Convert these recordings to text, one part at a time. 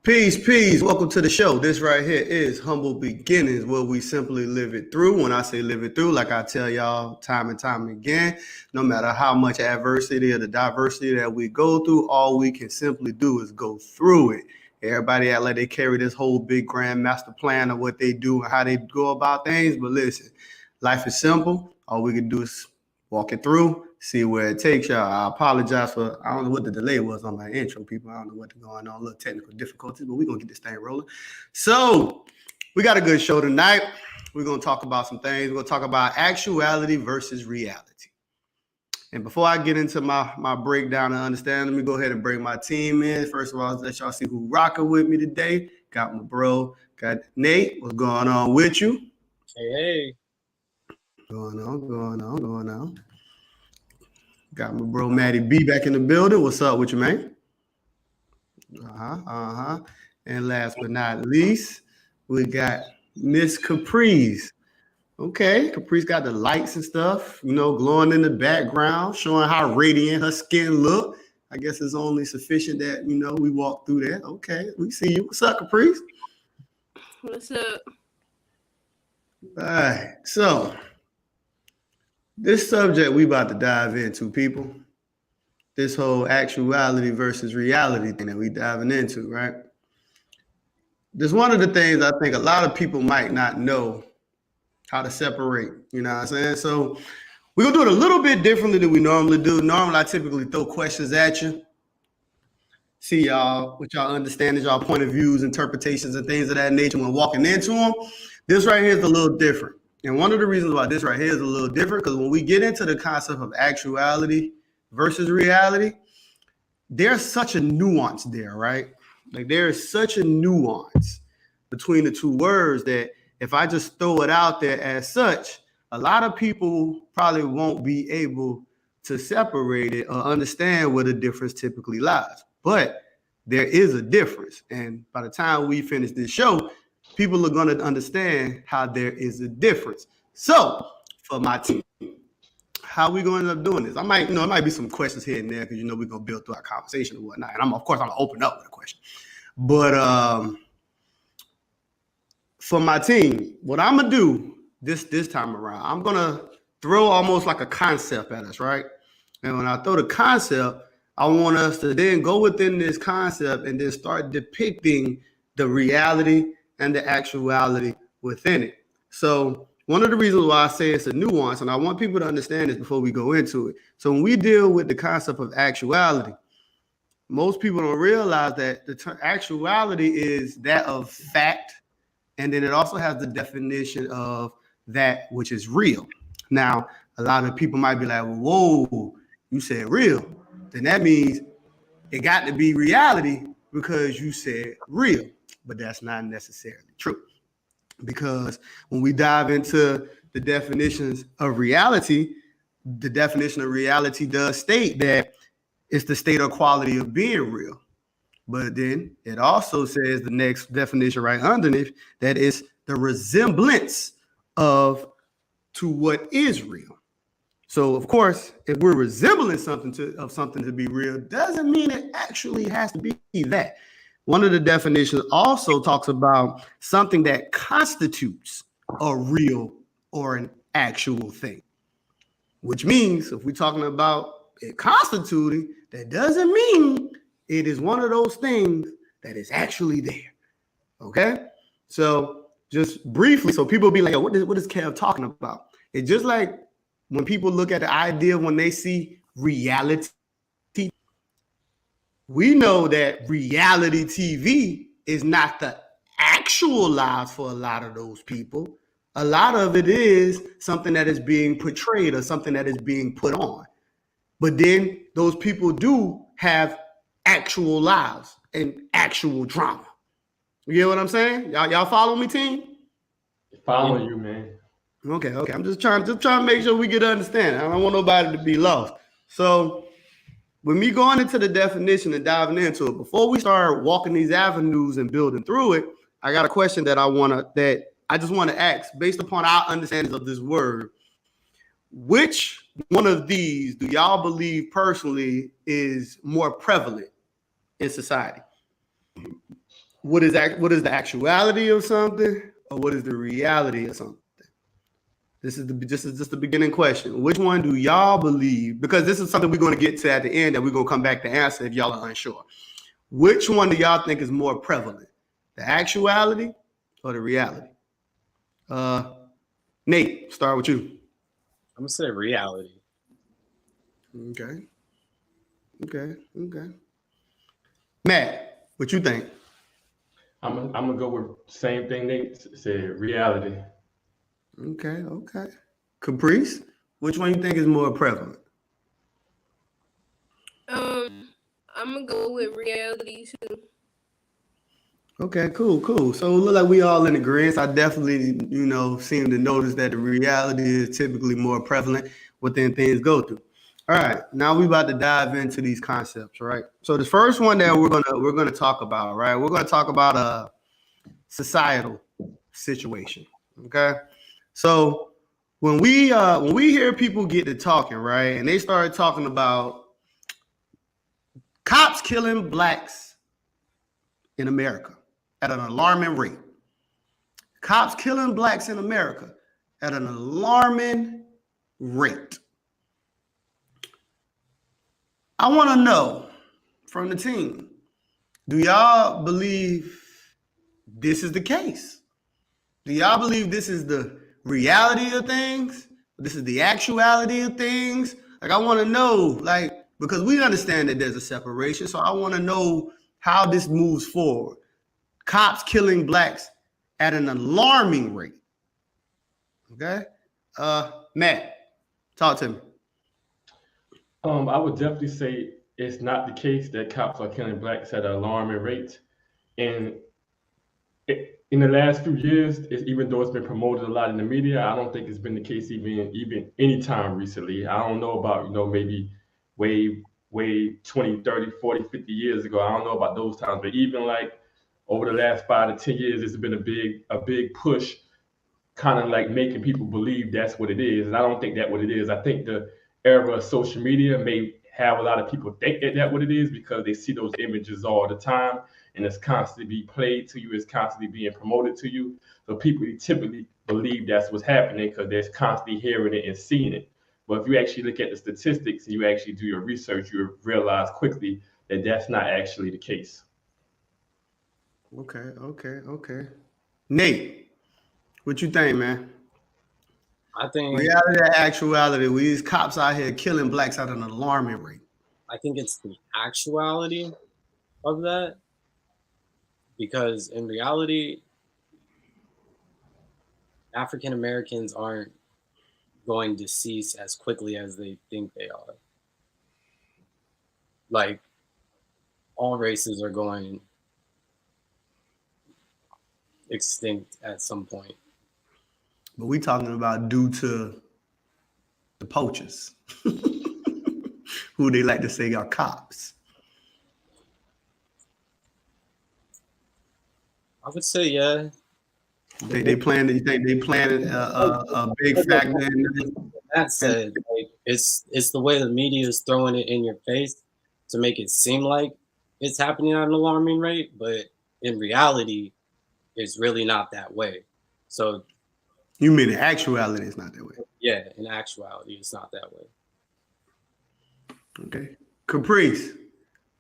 Peace, peace. Welcome to the show. This right here is Humble Beginnings, where we simply live it through. When I say live it through, like I tell y'all time and time again, no matter how much adversity or the diversity that we go through, all we can simply do is go through it. Everybody act like they carry this whole big grand master plan of what they do and how they go about things. But listen, life is simple. All we can do is walk it through, see where it takes y'all. I apologize for, I don't know what the delay was on my intro, people. I don't know what's going on, a little technical difficulties, but we're going to get this thing rolling. So we got a good show tonight. We're going to talk about some things. We're going to talk about actuality versus reality. And before I get into my breakdown and understanding, let me go ahead and bring my team in. First of all, let y'all see who's rocking with me today. Got my bro, got Nate. What's going on with you? Hey. Going on. Got my bro Matty B back in the building. What's up with you, man? And last but not least, we got Miss Caprice. Okay, Caprice got the lights and stuff, glowing in the background, showing how radiant her skin look. I guess it's only sufficient that, we walk through that. Okay, we see you. What's up, Caprice? What's up? All right, so this subject we about to dive into, people. This whole actuality versus reality thing that we diving into, right? This one of the things I think a lot of people might not know how to separate, you know what I'm saying? So we're gonna do it a little bit differently than we normally do. Normally, I typically throw questions at you, see y'all, what y'all understand is y'all point of views, interpretations, and things of that nature when walking into them. This right here is a little different. And one of the reasons why this right here is a little different, because when we get into the concept of actuality versus reality, there's such a nuance there, right? Like there is such a nuance between the two words that if I just throw it out there as such, a lot of people probably won't be able to separate it or understand where the difference typically lies. But there is a difference. And by the time we finish this show, people are going to understand how there is a difference. So for my team, how we going to end up doing this? It might be some questions here and there because we're going to build through our conversation and whatnot. And I'm going to open up with a question. But for my team, what I'm going to do this time around, I'm going to throw almost like a concept at us, right? And when I throw the concept, I want us to then go within this concept and then start depicting the reality and the actuality within it. So one of the reasons why I say it's a nuance, and I want people to understand this before we go into it. So when we deal with the concept of actuality, most people don't realize that the term actuality is that of fact, and then it also has the definition of that which is real. Now, a lot of people might be like, whoa, you said real. Then that means it got to be reality because you said real. But that's not necessarily true. Because when we dive into the definitions of reality, the definition of reality does state that it's the state or quality of being real. But then it also says the next definition right underneath that is the resemblance of to what is real. So of course, if we're resembling something to be real, doesn't mean it actually has to be that. One of the definitions also talks about something that constitutes a real or an actual thing, which means if we're talking about it constituting, that doesn't mean it is one of those things that is actually there. Okay? So just briefly, so people be like, what is Kev talking about? It's just like when people look at the idea when they see reality, we know that reality TV is not the actual lives for a lot of those people. A lot of it is something that is being portrayed or something that is being put on. But then those people do have actual lives and actual drama. You get what I'm saying? Y'all follow me, team? Follow you, man. Okay. I'm just trying to make sure we get to understand. I don't want nobody to be lost. So with me going into the definition and diving into it, before we start walking these avenues and building through it, I got a question that I just want to ask based upon our understanding of this word. Which one of these do y'all believe personally is more prevalent in society? what is the actuality of something, or what is the reality of something? This is just the beginning question. Which one do y'all believe? Because this is something we're going to get to at the end that we're going to come back to answer if y'all are unsure. Which one do y'all think is more prevalent? The actuality or the reality? Nate, start with you. I'm gonna say reality. Okay. Matt, what you think? I'm gonna go with same thing Nate said, reality. Okay. Caprice, which one you think is more prevalent? I'm gonna go with reality too. Okay, cool. So it look like we all in agreement. I definitely, seem to notice that the reality is typically more prevalent within things go through. All right, now we about to dive into these concepts, right? So the first one that we're gonna talk about, right? We're gonna talk about a societal situation. Okay, so when we hear people get to talking, right, and they start talking about cops killing blacks in America at an alarming rate. Cops killing blacks in America at an alarming rate. I want to know from the team, do y'all believe this is the case? Do y'all believe this is the reality of things? This is the actuality of things? Like, I want to know, because we understand that there's a separation. So I want to know how this moves forward. Cops killing blacks at an alarming rate. Okay. Matt, talk to me. I would definitely say it's not the case that cops are killing blacks at an alarming rate. And in the last few years, even though it's been promoted a lot in the media, I don't think it's been the case even any time recently. I don't know about, maybe way 20, 30, 40, 50 years ago. I don't know about those times, but even like over the last 5 to 10 years, it's been a big push, kind of like making people believe that's what it is. And I don't think that's what it is. I think the era of social media may have a lot of people think that that's what it is because they see those images all the time and it's constantly being played to you, it's constantly being promoted to you. So people typically believe that's what's happening because they're constantly hearing it and seeing it. But if you actually look at the statistics and you actually do your research, you realize quickly that that's not actually the case. Okay. Nate, what you think, man? I think reality or actuality, we these cops out here killing blacks at an alarming rate. I think it's the actuality of that, because in reality, African Americans aren't going to cease as quickly as they think they are. Like, all races are going extinct at some point. But we talking about due to the poachers, who they like to say are cops. I would say, yeah. They plan. You think they plan a big factor in this? That said, like, it's the way the media is throwing it in your face to make it seem like it's happening at an alarming rate, but in reality, it's really not that way. So, you mean in actuality, it's not that way? Yeah, in actuality, it's not that way. Okay, Caprice,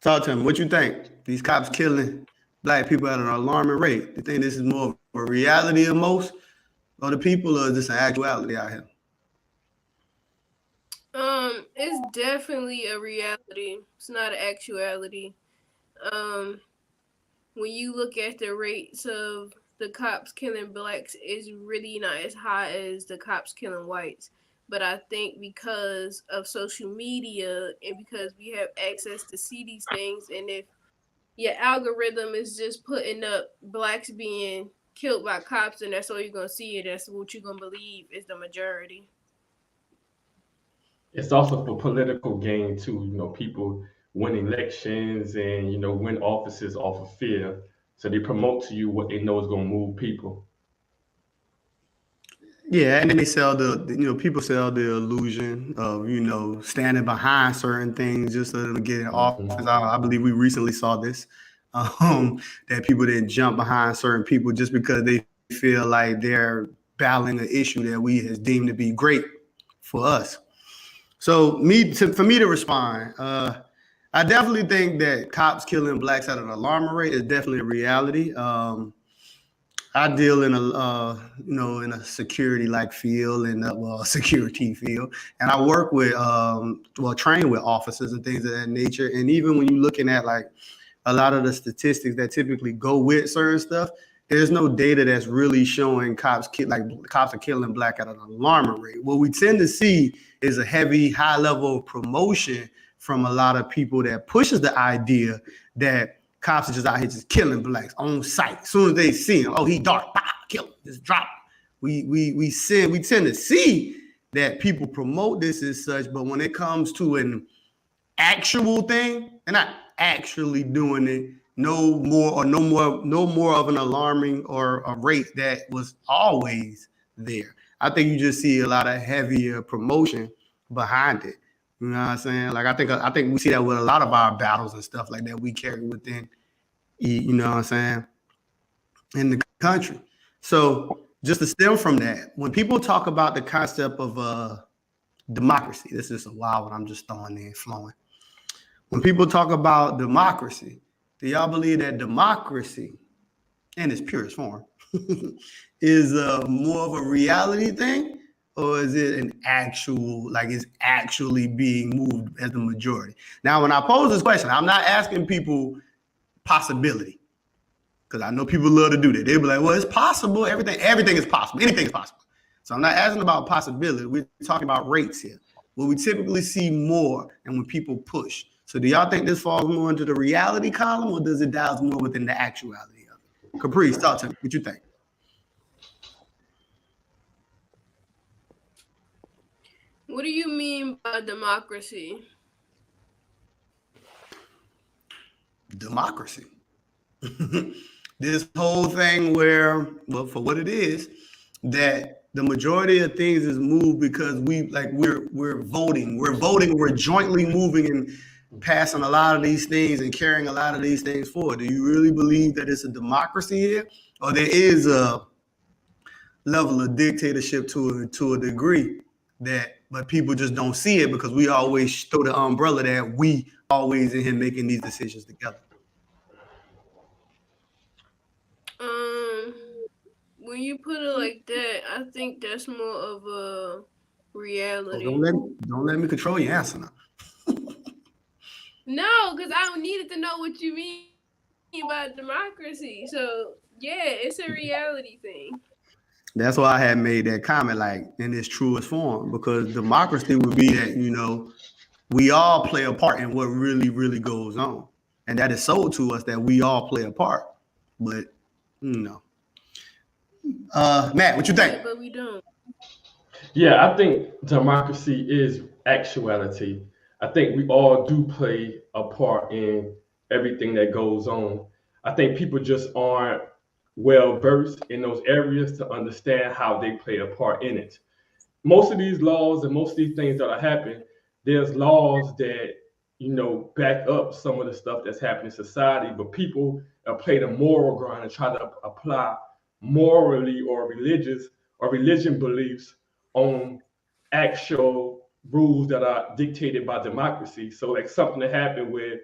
talk to me. What you think? These cops killing black people at an alarming rate. You think this is more of a reality of most of the people, or is this an actuality out here? It's definitely a reality. It's not an actuality. When you look at the rates of the cops killing blacks, it's really not as high as the cops killing whites. But I think because of social media and because we have access to see these things, and if your algorithm is just putting up blacks being killed by cops and that's all you're going to see, and that's what you're going to believe is the majority. It's also for political gain too. People win elections and win offices off of fear. So they promote to you what they know is going to move people. Yeah, and then they sell people sell the illusion of standing behind certain things just so they get in office. I believe we recently saw this that people didn't jump behind certain people just because they feel like they're battling an issue that we has deemed to be great for us. So for me to respond, I definitely think that cops killing blacks at an alarming rate is definitely a reality. I deal in in a security like field and security field, and I work with train with officers and things of that nature. And even when you're looking at like a lot of the statistics that typically go with certain stuff, there's no data that's really showing cops are killing black at an alarming rate. What we tend to see is a heavy, high level of promotion from a lot of people that pushes the idea that cops are just out here just killing blacks on sight. As soon as they see him, oh, he dark, bah, kill him, just drop him. We tend to see that people promote this as such, but when it comes to an actual thing, they're not actually doing it no more of an alarming or a rate that was always there. I think you just see a lot of heavier promotion behind it. You know what I'm saying? Like I think we see that with a lot of our battles and stuff like that we carry within, you know what I'm saying, in the country. So just to stem from that, when people talk about the concept of democracy, this is a wild one I'm just throwing in, flowing. When people talk about democracy, do y'all believe that democracy, in its purest form, is more of a reality thing, or is it an actual, like it's actually being moved as the majority? Now, when I pose this question, I'm not asking people possibility, because I know people love to do that. They'll be like, well, it's possible. Everything is possible. Anything is possible. So I'm not asking about possibility. We're talking about rates here. What we typically see more and when people push. So do y'all think this falls more into the reality column, or does it dive more within the actuality of it? Caprice, talk to me. What you think? What do you mean by democracy? Democracy. This whole thing where, well, for what it is, that the majority of things is moved because we're voting. We're jointly moving and passing a lot of these things and carrying a lot of these things forward. Do you really believe that it's a democracy here, or there is a level of dictatorship to a degree but people just don't see it because we always throw the umbrella that we always in here making these decisions together? When you put it like that, I think that's more of a reality. Oh, don't let me control your answer now. No, because I needed to know what you mean by democracy. So yeah, it's a reality thing. That's why I had made that comment, like in its truest form, because democracy would be that, we all play a part in what really, really goes on. And that is sold to us that we all play a part. But, Matt, what you think? Yeah, but we don't. Yeah, I think democracy is actuality. I think we all do play a part in everything that goes on. I think people just aren't well versed in those areas to understand how they play a part in it. Most of these laws and most of these things that are happening, there's laws that back up some of the stuff that's happening in society, but people play the moral ground and try to apply morally or religion beliefs on actual rules that are dictated by democracy. So like something that happened where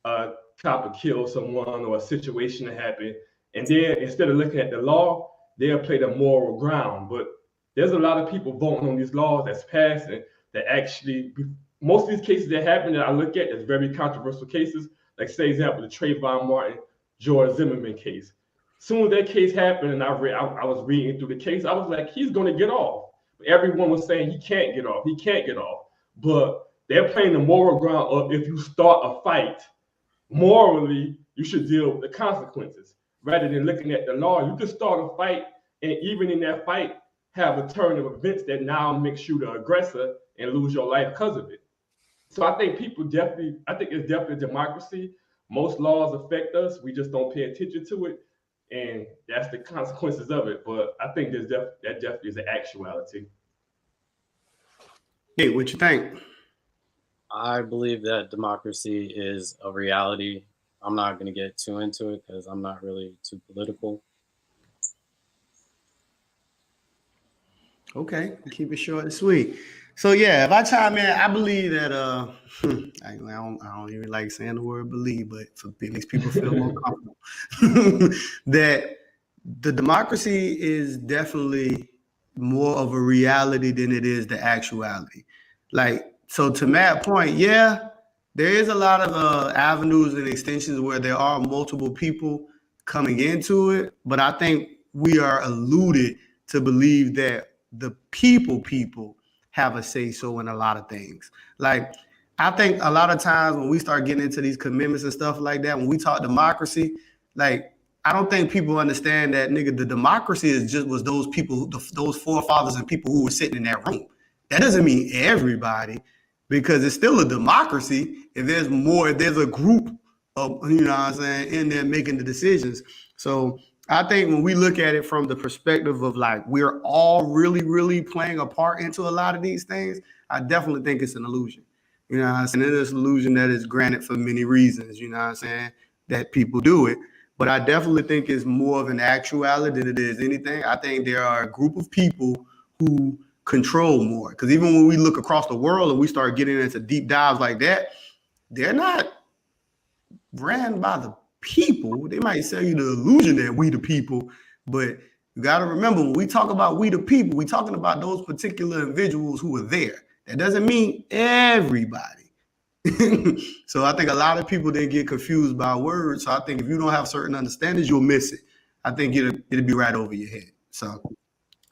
a cop would kill someone or a situation that happened, and then instead of looking at the law, they'll play the moral ground. But there's a lot of people voting on these laws that's passing that actually, most of these cases that happen that I look at as very controversial cases, like say example, the Trayvon Martin, George Zimmerman case. Soon as that case happened and I was reading through the case, I was like, he's going to get off. Everyone was saying he can't get off. He can't get off. But they're playing the moral ground of if you start a fight, morally, you should deal with the consequences. Rather than looking at the law, you can start a fight and even in that fight, have a turn of events that now makes you the aggressor and lose your life because of it. So I think it's definitely democracy. Most laws affect us. We just don't pay attention to it. And that's the consequences of it. But I think that definitely is an actuality. Hey, what you think? I believe that democracy is a reality. I'm not going to get too into it because I'm not really too political. Okay, keep it short and sweet. So yeah, if I chime in, I believe that I don't even like saying the word believe, but it makes people feel more comfortable. That the democracy is definitely more of a reality than it is the actuality. Like, so to Matt's point, yeah, there is a lot of avenues and extensions where there are multiple people coming into it, but I think we are alluded to believe that the people have a say so in a lot of things. Like, I think a lot of times when we start getting into these commitments and stuff like that, when we talk democracy, like, I don't think people understand that, nigga, the democracy was those people, those forefathers and people who were sitting in that room. That doesn't mean everybody, because it's still a democracy if there's a group of, you know what I'm saying, in there making the decisions. So I think when we look at it from the perspective of like we're all really, really playing a part into a lot of these things, I definitely think it's an illusion. You know what I'm saying? It is an illusion that is granted for many reasons, you know what I'm saying, that people do it. But I definitely think it's more of an actuality than it is anything. I think there are a group of people who control more. Because even when we look across the world and we start getting into deep dives like that, they're not ran by the people. They might sell you the illusion that we the people, but you got to remember when we talk about we the people, we talking about those particular individuals who are there. That doesn't mean everybody. So I think a lot of people they get confused by words. So I think if you don't have certain understandings, you'll miss it. I think it'll be right over your head. So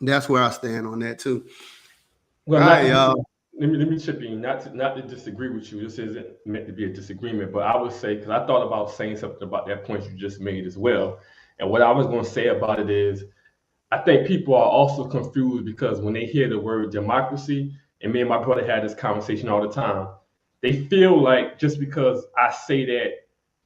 that's where I stand on that too. Well, All not right, to y'all. let me chip in, not to disagree with you. This isn't meant to be a disagreement, but I would say, because I thought about saying something about that point you just made as well. And what I was going to say about it is, I think people are also confused because when they hear the word democracy, and me and my brother had this conversation all the time, they feel like just because I say that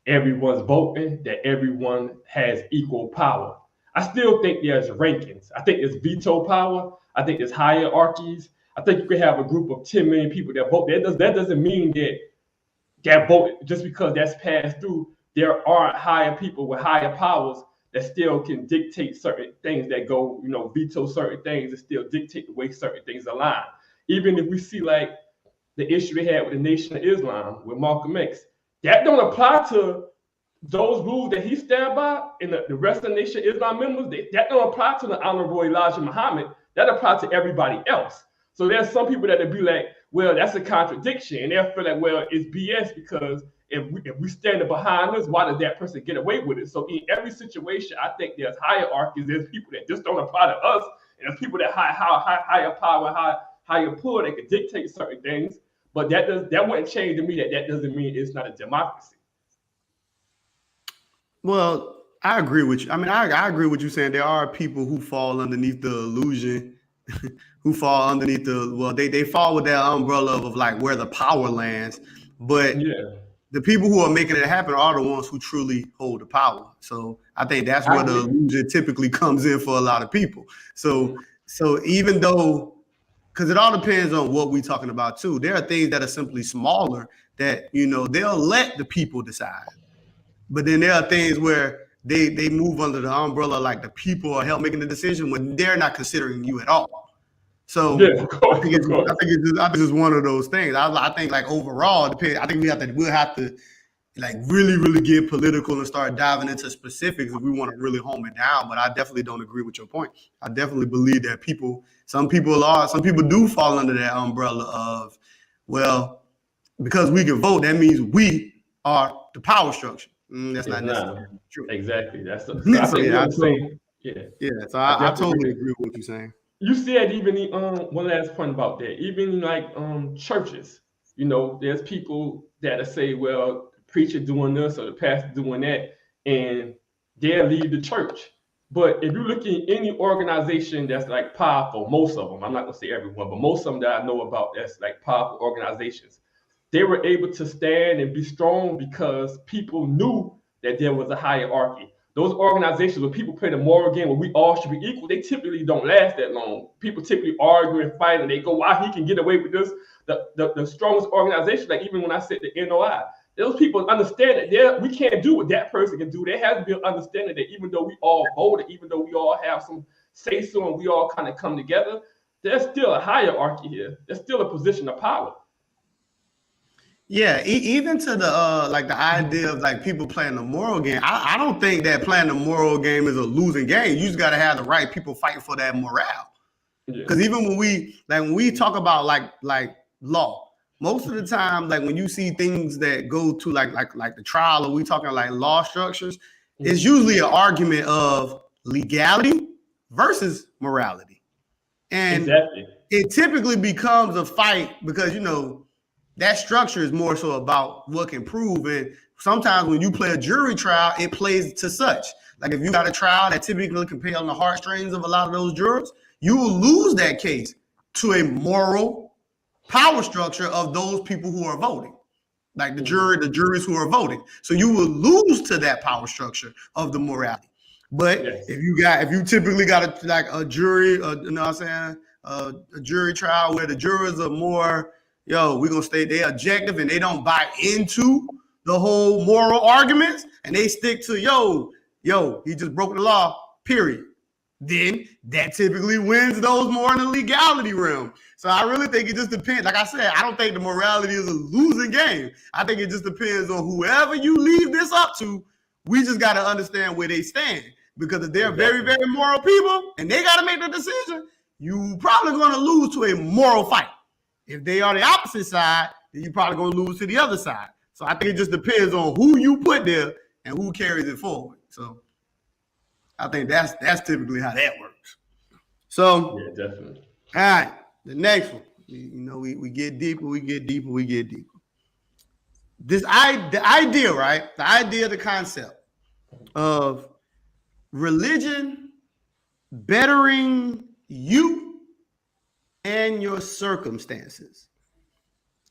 everyone's voting, that everyone has equal power. I still think there's rankings. I think there's veto power. I think there's hierarchies. I think you could have a group of 10 million people that vote. That doesn't mean that vote, just because that's passed through, there aren't higher people with higher powers that still can dictate certain things that go, veto certain things and still dictate the way certain things align. Even if we see like the issue they had with the Nation of Islam with Malcolm X, that don't apply to those rules that he stand by and the rest of the Nation of Islam members. That don't apply to the Honorable Elijah Muhammad. That applies to everybody else. So there's some people that would be like, well, that's a contradiction. And they'll feel like, well, it's BS because if we stand behind us, why does that person get away with it? So in every situation, I think there's hierarchies. There's people that just don't apply to us. And there's people that higher power, higher pull that can dictate certain things. But that wouldn't change to me that doesn't mean it's not a democracy. Well, I agree with you. I mean, I agree with you saying there are people who fall underneath the illusion, who fall underneath they fall with that umbrella of like where the power lands. But yeah, the people who are making it happen are the ones who truly hold the power. So I think that's where the illusion typically comes in for a lot of people. So even though, because it all depends on what we're talking about too. There are things that are simply smaller that, they'll let the people decide. But then there are things where they move under the umbrella, like the people are help making the decision when they're not considering you at all. So yeah, of course, I think it's just one of those things. I think like overall, I think we'll have to like really, really get political and start diving into specifics if we want to really home it down. But I definitely don't agree with your point. I definitely believe that some people do fall under that umbrella of, well, because we can vote, that means we are the power structure. That's not necessarily true. Exactly. That's so I totally agree. agree with what you're saying. You said even one last point about that. Even like churches, there's people that say, well, the preacher doing this or the pastor doing that, and they'll leave the church. But if you look in any organization that's like powerful, most of them, I'm not gonna say everyone, but most of them that I know about that's like powerful organizations, they were able to stand and be strong because people knew that there was a hierarchy. Those organizations where people play the moral game where we all should be equal, they typically don't last that long. People typically argue and fight and they go, why he can get away with this? The strongest organization, like even when I said the NOI, those people understand that we can't do what that person can do. There has to be an understanding that even though we all voted, even though we all have some say so and we all kind of come together, there's still a hierarchy here. There's still a position of power. Yeah, even to the like the idea of like people playing the moral game. I don't think that playing the moral game is a losing game. You just got to have the right people fighting for that morale. Because even when we talk about like law, most of the time, like when you see things that go to like the trial, or we talking like law structures, it's usually an argument of legality versus morality, and it typically becomes a fight because that structure is more so about what can prove. And sometimes when you play a jury trial, it plays to such. Like if you got a trial that typically can play on the heartstrings of a lot of those jurors, you will lose that case to a moral power structure of those people who are voting, like the juries who are voting. So you will lose to that power structure of the morality. But if you typically got a jury, a jury trial where the jurors are more, we're gonna stay they objective and they don't buy into the whole moral arguments and they stick to he just broke the law, period. Then that typically wins those more in the legality realm. So I really think it just depends. Like I said, I don't think the morality is a losing game. I think it just depends on whoever you leave this up to. We just got to understand where they stand, because if they're very, very moral people and they got to make the decision, you probably going to lose to a moral fight. If they are the opposite side, then you're probably going to lose to the other side. So I think it just depends on who you put there and who carries it forward. So I think that's typically how that works. So yeah, definitely. All right, the next one. We get deeper, we get deeper, we get deeper. The idea, right? The idea, the concept of religion bettering you and your circumstances.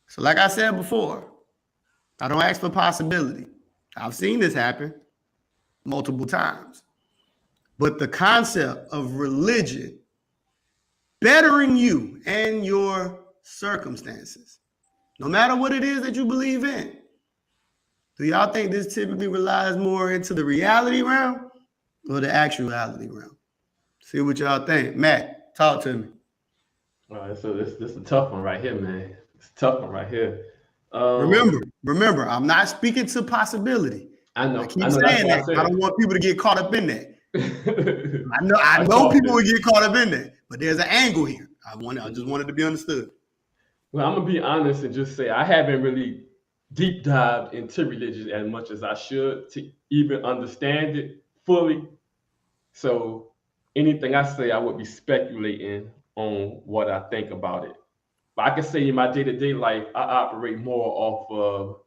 So like I said before, I don't ask for possibility. I've seen this happen multiple times. But the concept of religion bettering you and your circumstances, no matter what it is that you believe in, do y'all think this typically relies more into the reality realm or the actuality realm? See what y'all think. Matt, talk to me. All right, so this is a tough one right here, man. It's a tough one right here. Remember, I'm not speaking to possibility. I know. I keep saying that. I don't want people to get caught up in that. I know people will get caught up in that, but there's an angle here. I just wanted to be understood. Well, I'm gonna be honest and just say I haven't really deep dived into religion as much as I should to even understand it fully. So anything I say, I would be speculating on what I think about it. But I can say in my day-to-day life, I operate more off of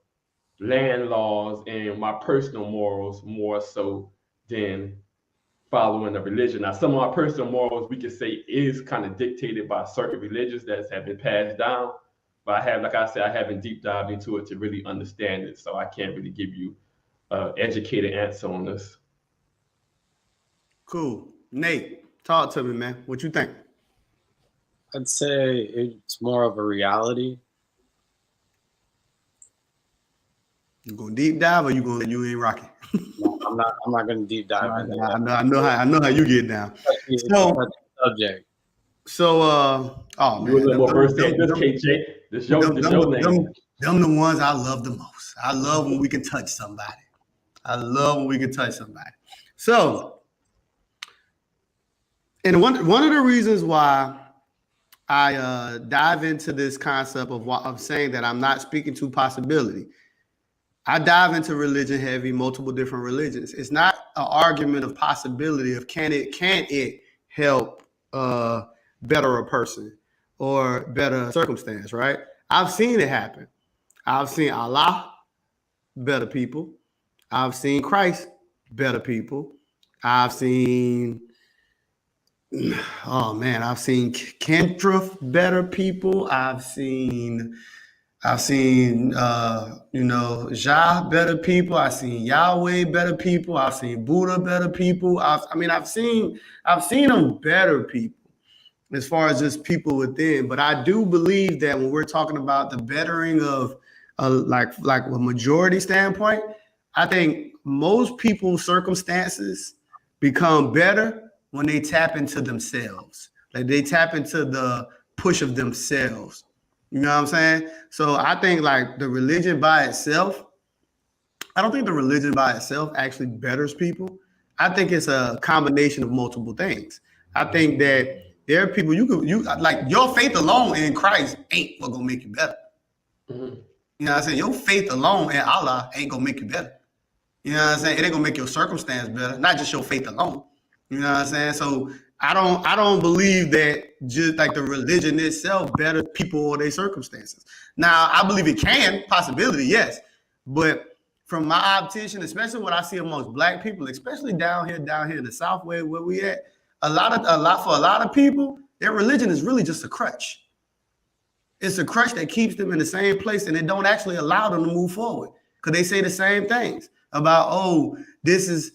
land laws and my personal morals more so than following a religion. Now, some of my personal morals, we can say, is kind of dictated by certain religions that have been passed down. But I haven't deep dived into it to really understand it. So I can't really give you an educated answer on this. Cool. Nate, talk to me, man. What you think? I'd say it's more of a reality. You gonna deep dive, or you ain't rocking? No, I'm not gonna deep dive. I know how you get down. So subject. So oh man, you a little more versed in this, KJ. This your name. Them the ones I love the most. I love when we can touch somebody. So, and one of the reasons why I dive into this concept of saying that I'm not speaking to possibility. I dive into religion heavy, multiple different religions. It's not an argument of possibility of can it help better a person or better circumstance, right? I've seen it happen. I've seen Allah better people. I've seen Christ better people. I've seen Kentrith better people. I've seen Jah better people. I've seen Yahweh better people. I've seen Buddha better people. I've seen them better people as far as just people within. But I do believe that when we're talking about the bettering of like a majority standpoint, I think most people's circumstances become better when they tap into themselves. Like they tap into the push of themselves. You know what I'm saying? So I think like the religion by itself, I don't think the religion by itself actually betters people. I think it's a combination of multiple things. I think that there are people you like your faith alone in Christ ain't what gonna make you better. Mm-hmm. You know what I'm saying? Your faith alone in Allah ain't gonna make you better. You know what I'm saying? It ain't gonna make your circumstance better, not just your faith alone. You know what I'm saying? So I don't believe that just like the religion itself better people or their circumstances. Now I believe it can, possibility, yes. But from my optician, especially what I see amongst black people, especially down here in the South where we at, for a lot of people, their religion is really just a crutch. It's a crutch that keeps them in the same place and it don't actually allow them to move forward. Because they say the same things about, oh, this is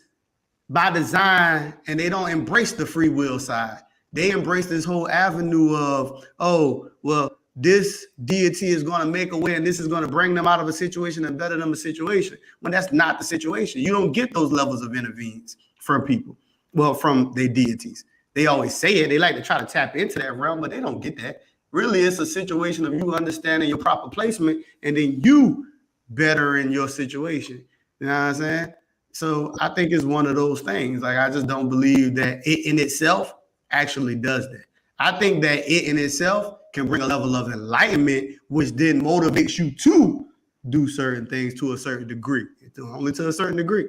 by design, and they don't embrace the free will side. They embrace this whole avenue of, oh, well, this deity is going to make a way and this is going to bring them out of a situation and better them a situation. When that's not the situation. You don't get those levels of intervenes from people. Well, from their deities. They always say it. They like to try to tap into that realm, but they don't get that. Really, it's a situation of you understanding your proper placement and then you better in your situation. You know what I'm saying? So I think it's one of those things. Like, I just don't believe that it in itself actually does that. I think that it in itself can bring a level of enlightenment, which then motivates you to do certain things to a certain degree, only to a certain degree.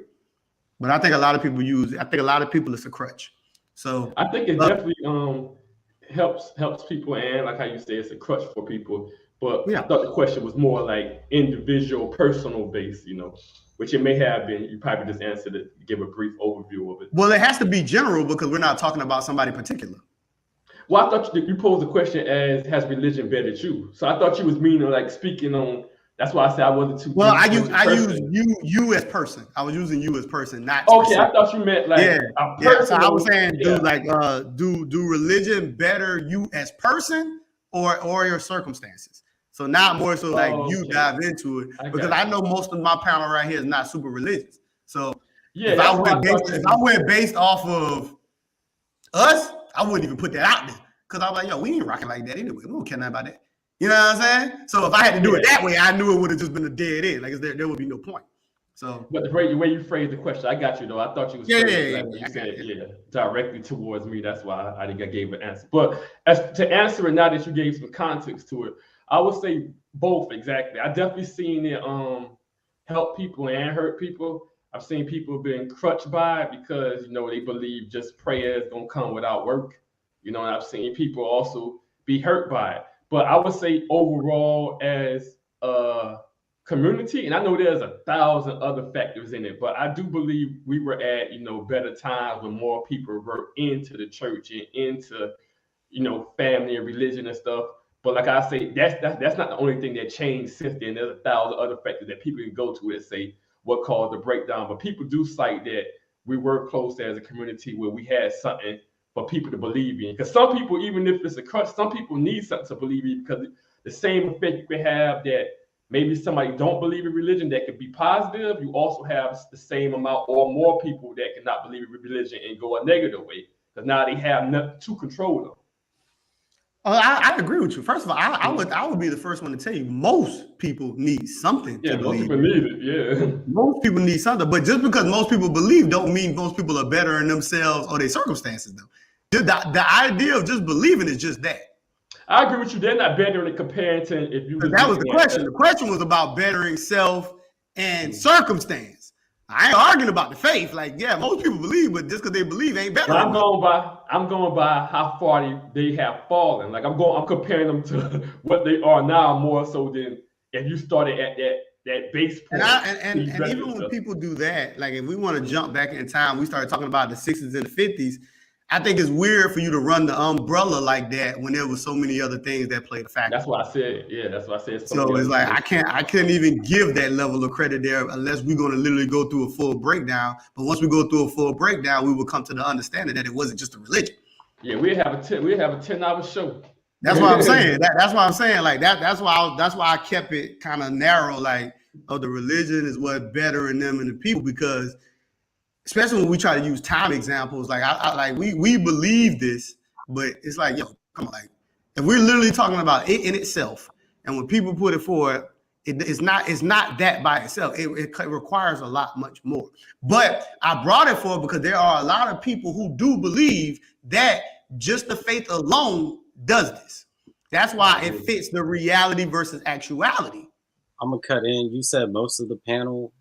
But I think a lot of people it's a crutch. So I think it definitely helps people, and like how you say, it's a crutch for people. But yeah. I thought the question was more like individual, personal based, which it may have been. You probably just answered it, give a brief overview of it. Well, it has to be general because we're not talking about somebody particular. Well, I thought you posed the question as, has religion bettered you? So I thought you was meaning like speaking on. That's why I said I wasn't too. Well, I use you as person. I was using you as person, not. Okay, I thought you meant like a person. So I was saying, do religion better you as person or your circumstances? So not more so like you dive into it because I know most of my panel right here is not super religious. So yeah, if I went based off of us, I wouldn't even put that out there because I was like, yo, we ain't rocking like that anyway. We don't care nothing about that. You know what I'm saying? So if I had to do it that way, I knew it would have just been a dead end. Like there would be no point. So, but the way you phrased the question, I got you though. I thought you was directly towards me. That's why I think I gave an answer. But as to answer it now that you gave some context to it, I would say both exactly. I definitely seen it help people and hurt people. I've seen people being crutched by it because they believe just prayer is gonna come without work. And I've seen people also be hurt by it. But I would say overall as a community, and I know there's 1,000 other factors in it, but I do believe we were at, better times when more people were into the church and into, family and religion and stuff. But like I say, that's not the only thing that changed since then. There's 1,000 other factors that people can go to and say what caused the breakdown. But people do cite that we were close as a community where we had something for people to believe in. Because some people, even if it's a crutch, some people need something to believe in because the same effect you can have that maybe somebody don't believe in religion that could be positive, you also have the same amount or more people that cannot believe in religion and go a negative way because now they have nothing to control them. I agree with you. First of all, I would be the first one to tell you most people need something to believe. Most people need it, yeah. Most people need something, but just because most people believe don't mean most people are better in themselves or their circumstances though. The idea of just believing is just that. I agree with you. They're not better in comparing to if you. That was the question. The question was about bettering self and circumstance. I ain't arguing about the faith. Like, yeah, most people believe, but just because they believe ain't better. I'm going by how far they have fallen. Like I'm comparing them to what they are now more so than if you started at that base point. And even when people do that, like if we want to jump back in time, we started talking about the 60s and the 50s. I think it's weird for you to run the umbrella like that when there was so many other things that played a factor. That's what I said. Yeah, that's what I said. So it's like I can't even give that level of credit there unless we're going to literally go through a full breakdown. But once we go through a full breakdown, we will come to the understanding that it wasn't just a religion. Yeah, we have a 10-hour show. That's what I'm saying. That's what I'm saying. Like that's why I kept it kind of narrow. Like, the religion is what's better in them and the people, because especially when we try to use time examples, like I like we believe this, but it's like, yo, come on, like if we're literally talking about it in itself, and when people put it forward, it's not that by itself. It requires a lot much more. But I brought it forward because there are a lot of people who do believe that just the faith alone does this. That's why it fits the reality versus actuality. I'm gonna cut in. You said most of the panel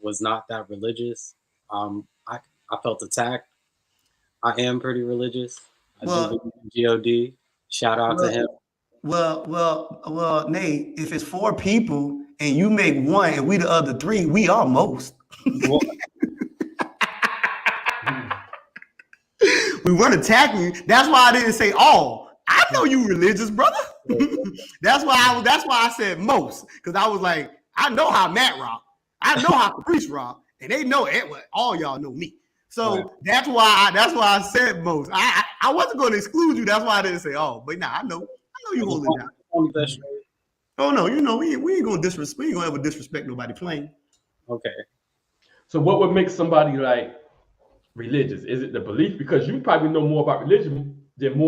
was not that religious. I felt attacked. I am pretty religious. I do believe in God. Shout out to him. Well, Nate, if it's 4 people and you make one and we the other 3, we are most. Well, we weren't attacking you. That's why I didn't say all. I know you religious, brother. That's why I said most, because I was like, I know how Matt rock, I know how Caprice rock, and they know it. All y'all know me. So that's why I said most. I wasn't going to exclude you. That's why I didn't say all. But I know you hold it down. Oh no, we ain't gonna disrespect. We ain't gonna ever disrespect nobody playing. Okay. So what would make somebody like religious? Is it the belief? Because you probably know more about religion than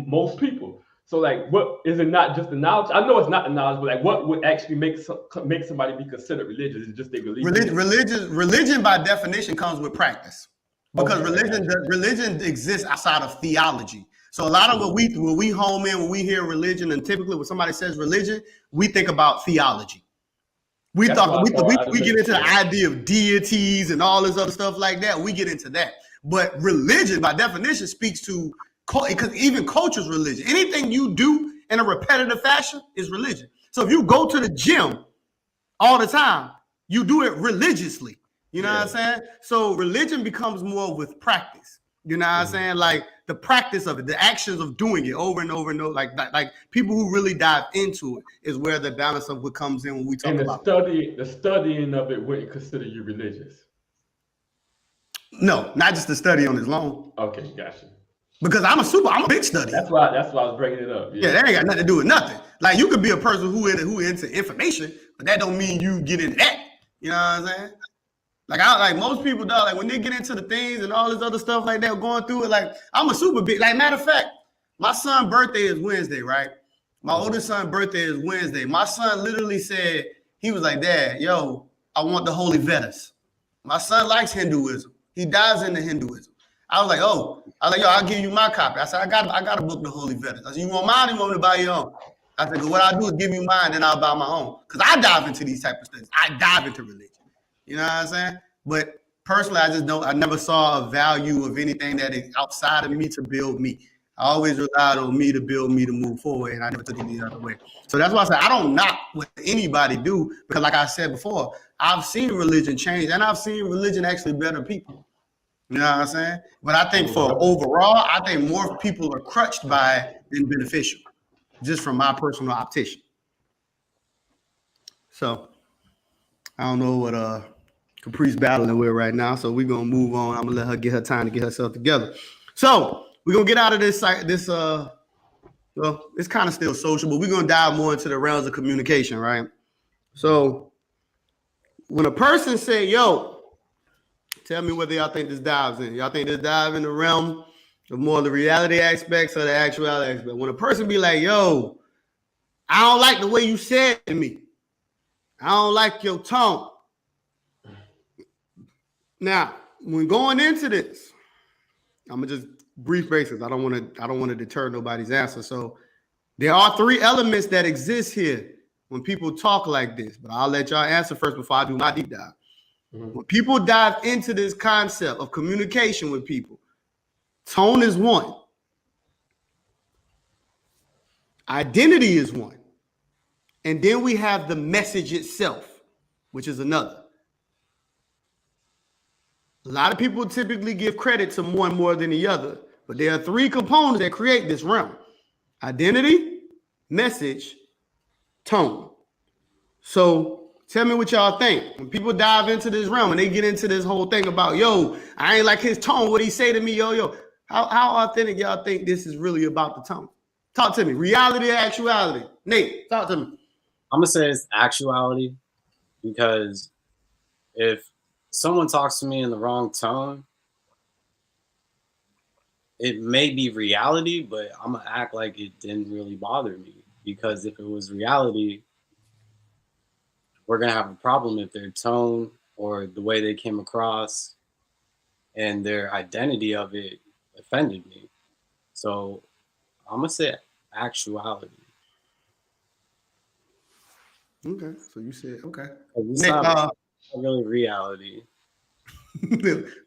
most people. So like, what is it? Not just the knowledge. I know it's not the knowledge, but like, what would actually make somebody be considered religious? Is it just they believe? Religion by definition comes with practice, because religion exists outside of theology. So a lot of when we home in, when we hear religion, and typically when somebody says religion, we think about theology. We get into the idea of deities and all this other stuff like that. We get into that. But religion, by definition, speaks to, because even culture is religion. Anything you do in a repetitive fashion is religion. So if you go to the gym all the time, you do it religiously. You know what I'm saying? So religion becomes more with practice. You know what I'm saying? Like the practice of it, the actions of doing it over and over and over. Like people who really dive into it is where the balance of what comes in when we talk about the studying of it wouldn't consider you religious. No, not just the study on its own. Okay, gotcha. Because I'm a big study. That's why I was bringing it up. Yeah, that ain't got nothing to do with nothing. Like you could be a person who into information, but that don't mean you get into that. You know what I'm saying? Like most people, dog, like when they get into the things and all this other stuff like that, going through it, like I'm a super big, like matter of fact, my son's birthday is Wednesday, right? My oldest son's birthday is Wednesday. My son literally said, he was like, Dad, yo, I want the Holy Vedas. My son likes Hinduism. He dives into Hinduism. I was like, yo, I'll give you my copy. I said, I got a book, the Holy Vedas. I said, you want mine or you want me to buy your own? I said, what I'll do is give you mine, then I'll buy my own. Because I dive into these type of studies. I dive into religion. You know what I'm saying? But personally, I never saw a value of anything that is outside of me to build me. I always relied on me to build me to move forward, and I never took it the other way. So that's why I said I don't knock what anybody do, because like I said before, I've seen religion change, and I've seen religion actually better people. You know what I'm saying? But I think for overall, I think more people are crutched by it than beneficial, just from my personal optician. So I don't know what Caprice battling with right now, so we're gonna move on. I'm gonna let her get her time to get herself together. So we're gonna get out of this well, it's kind of still social, but we're gonna dive more into the realms of communication, right? So when a person say, yo, tell me whether y'all think this dives in. Y'all think this dive in the realm of more of the reality aspects or the actuality aspect? When a person be like, yo, I don't like the way you said to me. I don't like your tone. Now, when going into this, I'm gonna just brief basis. I don't want to deter nobody's answer. So there are 3 elements that exist here when people talk like this, but I'll let y'all answer first before I do my deep dive. When people dive into this concept of communication with people, tone is one. Identity is one. And then we have the message itself, which is another. A lot of people typically give credit to one more than the other, but there are 3 components that create this realm: identity, message, tone. So tell me what y'all think. When people dive into this realm and they get into this whole thing about, yo, I ain't like his tone, what he say to me, yo, how authentic y'all think this is really about the tone? Talk to me. Reality or actuality? Nate, talk to me. I'm gonna say it's actuality, because if someone talks to me in the wrong tone, it may be reality, but I'm gonna act like it didn't really bother me. Because if it was reality, we're gonna have a problem if their tone or the way they came across and their identity of it offended me. So I'm gonna say actuality. Okay, so you said okay. It's Nate, not really reality.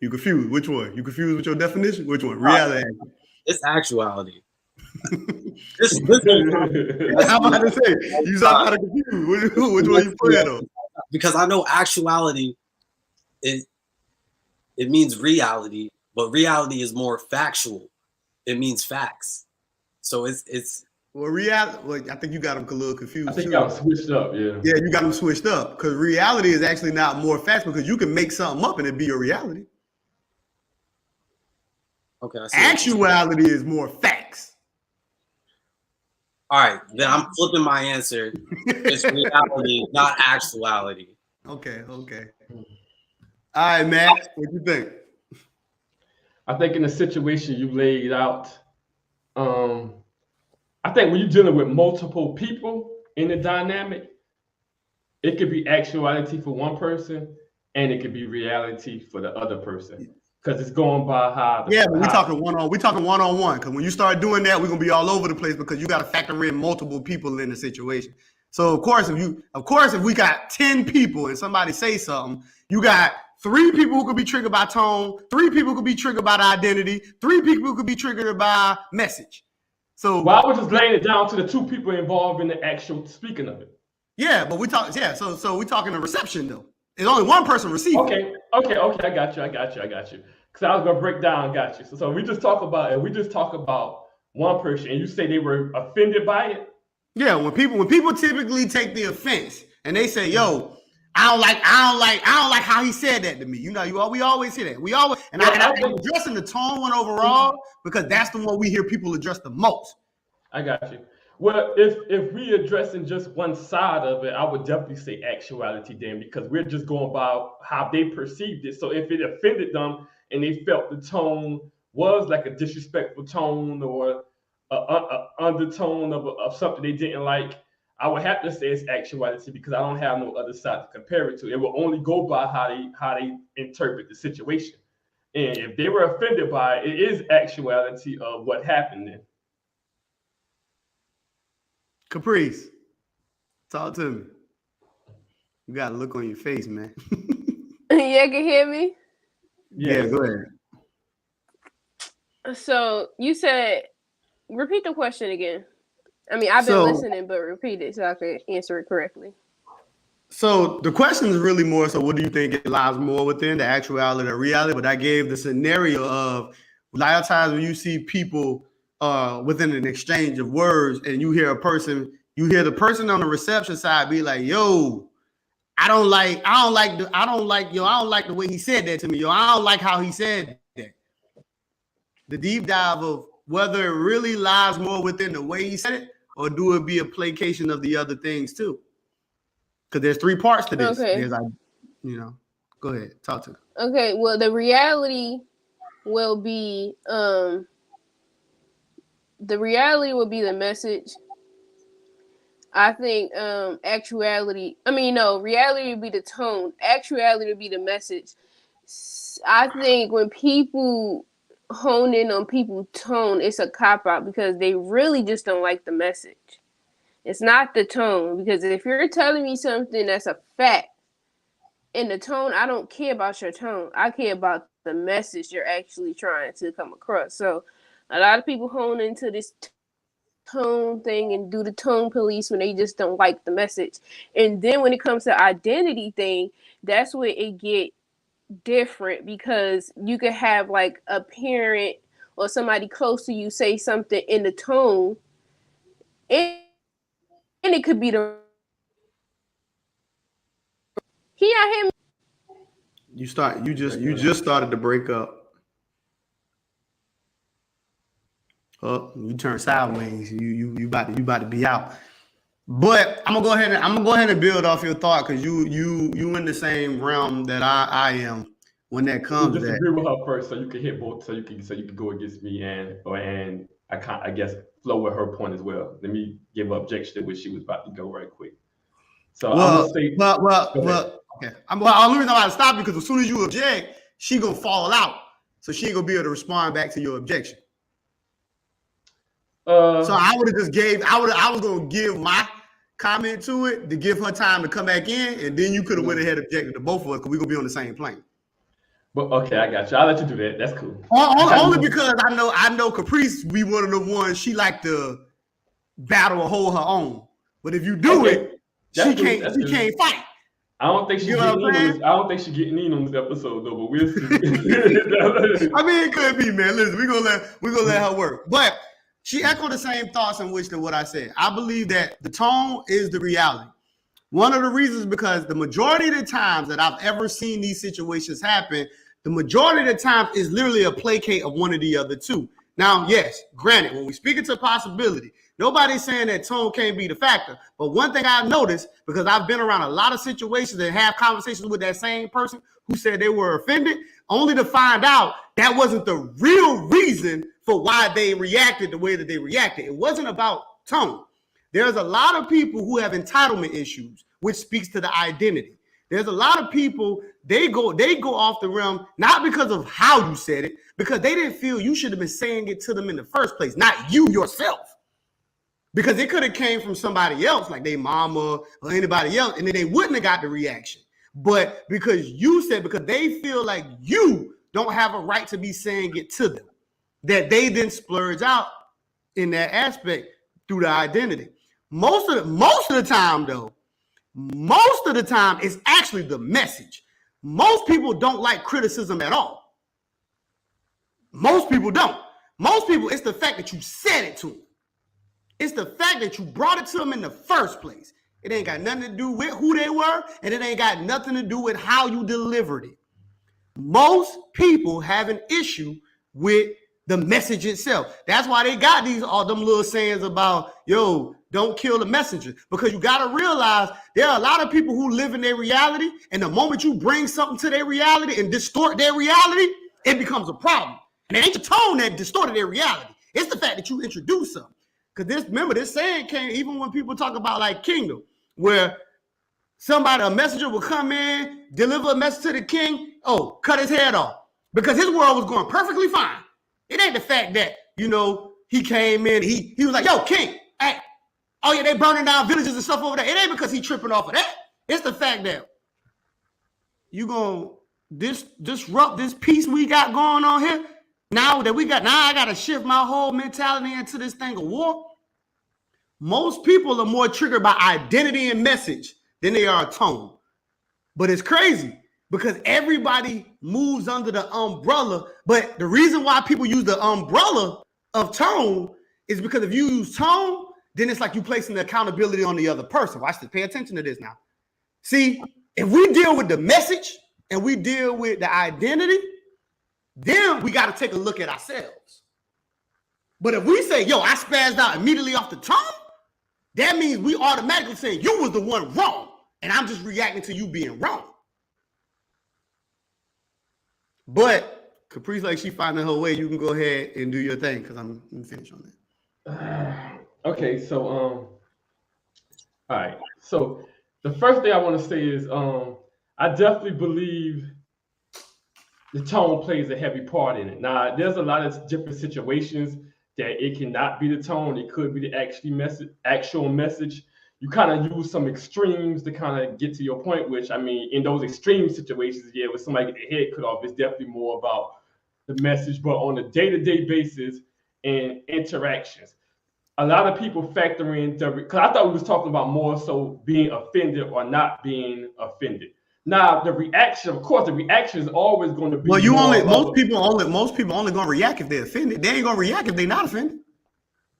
you confused. Which one? You confused with your definition? Which one? Reality. It's actuality. That's I'm about to say you sound kind of confused. Which one you put it on? Because I know actuality it means reality, but reality is more factual. It means facts. So it's Well, reality. Well, I think you got them a little confused I think too. y'all switched up, yeah. Yeah, you got them switched up because reality is actually not more facts because you can make something up and it be a reality. okay. I see. Actuality is more facts. All right, then I'm flipping my answer. It's reality, not actuality. Okay. All right, Matt. What you think? I think in the situation you laid out, I think when you're dealing with multiple people in the dynamic, it could be actuality for one person and it could be reality for the other person. Because it's going by how the Yeah, but we talking one-on-one. Because when you start doing that, we're gonna be all over the place because you got to factor in multiple people in the situation. So of course, if we got 10 people and somebody say something, you got 3 people who could be triggered by tone, 3 people could be triggered by identity, 3 people could be triggered by message. So well, I was just laying it down to the 2 people involved in the actual speaking of it. yeah, but we talk. Yeah, so we talking the reception though. There's only one person receiving. Okay. I got you. Because I was gonna break down. Got you. So we just talk about one person, and you say they were offended by it. Yeah, when people typically take the offense and they say, "Yo, I don't like how he said that to me." You know, we always hear that. I'm addressing the tone one overall because that's the one we hear people address the most. I got you. Well, if we addressing just one side of it, I would definitely say actuality then, because we're just going by how they perceived it. So if it offended them and they felt the tone was like a disrespectful tone or a undertone of something they didn't like, I would have to say it's actuality because I don't have no other side to compare it to. It will only go by how they interpret the situation. And if they were offended by it, it is actuality of what happened then. Caprice, talk to me. You got a look on your face, man. Yeah, can hear me? Yeah, go ahead. So you said, repeat the question again. I mean, I've been listening, but repeat it so I can answer it correctly. So the question is really more so, what do you think it lies more within, the actuality or reality? But I gave the scenario of a lot of times when you see people within an exchange of words and you hear the person on the reception side be like, "Yo, I don't like the way he said that to me. Yo, I don't like how he said that." The deep dive of whether it really lies more within the way he said it or do it be a placation of the other things too? Because there's 3 parts to this. Okay. Go ahead, talk to me. Okay, well, the reality will be the message. I think reality would be the tone. Actuality would be the message. I think when people hone in on people's tone, it's a cop-out because they really just don't like the message. It's not the tone, because if you're telling me something that's a fact, in the tone, I don't care about your tone. I care about the message you're actually trying to come across. So a lot of people hone into this tone thing and do the tone police when they just don't like the message. And then when it comes to identity thing, that's where it get different, because you could have like a parent or somebody close to you say something in the tone, and it could be the he out here. You just started to break up. You turn sideways. You about to be out. But I'm gonna go ahead and build off your thought because you in the same realm that I am when that comes. You disagree with her first, so you can hit both. So you can go against me and I guess flow with her point as well. Let me give an objection to which she was about to go right quick. So I'm gonna say, okay. I'll only reason why I stop because as soon as you object, she gonna fall out, so she ain't gonna be able to respond back to your objection. So I would have just I was gonna give my comment to it to give her time to come back in, and then you could have went ahead and objected to both of us because we're gonna be on the same plane. But okay, I got you. I'll let you do that. That's cool. Only because I know Caprice be one of the ones she like to battle or hold her own. But if you do it, she can't fight. I don't think she's getting in on this episode though, but we'll see. I mean, it could be, man. Listen, we're gonna let her work. But she echoed the same thoughts in which to what I said. I believe that the tone is the reality. One of the reasons because the majority of the times that I've ever seen these situations happen, the majority of the time is literally a placate of one of the other two. Now, yes, granted, when we speak into possibility, nobody's saying that tone can't be the factor. But one thing I've noticed, because I've been around a lot of situations and have conversations with that same person who said they were offended, only to find out that wasn't the real reason for why they reacted the way that they reacted. It wasn't about tone. There's a lot of people who have entitlement issues, which speaks to the identity. There's a lot of people, they go off the realm, not because of how you said it, because they didn't feel you should have been saying it to them in the first place, not you yourself. Because it could have came from somebody else, like their mama or anybody else, and then they wouldn't have got the reaction. But because you said, because they feel like you don't have a right to be saying it to them, that they then splurge out in that aspect through the identity. Most of the time, though, most of the time it's actually the message. Most people don't like criticism at all. Most people don't. Most people, it's the fact that you said it to them. It's the fact that you brought it to them in the first place. It ain't got nothing to do with who they were, and it ain't got nothing to do with how you delivered it. Most people have an issue with the message itself. That's why they got all them little sayings about, yo, don't kill the messenger. Because you got to realize there are a lot of people who live in their reality, and the moment you bring something to their reality and distort their reality, it becomes a problem. And it ain't the tone that distorted their reality. It's the fact that you introduce something. Because this saying came even when people talk about like kingdom, where a messenger will come in, deliver a message to the king, cut his head off. Because his world was going perfectly fine. It ain't the fact that, he came in, he was like, yo, king, hey, oh yeah, they burning down villages and stuff over there. It ain't because he tripping off of that. It's the fact that you gonna disrupt this peace we got going on here. Now I got to shift my whole mentality into this thing of war. Most people are more triggered by identity and message than they are tone. But it's crazy because everybody moves under the umbrella. But the reason why people use the umbrella of tone is because if you use tone, then it's like you placing the accountability on the other person. Watch this. Pay attention to this now. See, if we deal with the message and we deal with the identity, then we got to take a look at ourselves. But if we say, yo, I spazzed out immediately off the tone, that means we automatically saying you was the one wrong, and I'm just reacting to you being wrong. But Caprice, like she finding her way, you can go ahead and do your thing because I'm finished on that. Okay, so all right. So the first thing I want to say is I definitely believe the tone plays a heavy part in it. Now, there's a lot of different situations that it cannot be the tone. It could be the actual message. You kind of use some extremes to kind of get to your point, which, I mean, in those extreme situations, yeah, with somebody get their head cut off, it's definitely more about the message. But on a day-to-day basis and interactions, a lot of people factor in because I thought we was talking about more so being offended or not being offended. Now the reaction, of course, is always going to be. Well, most people only gonna react if they're offended. They ain't gonna react if they're not offended.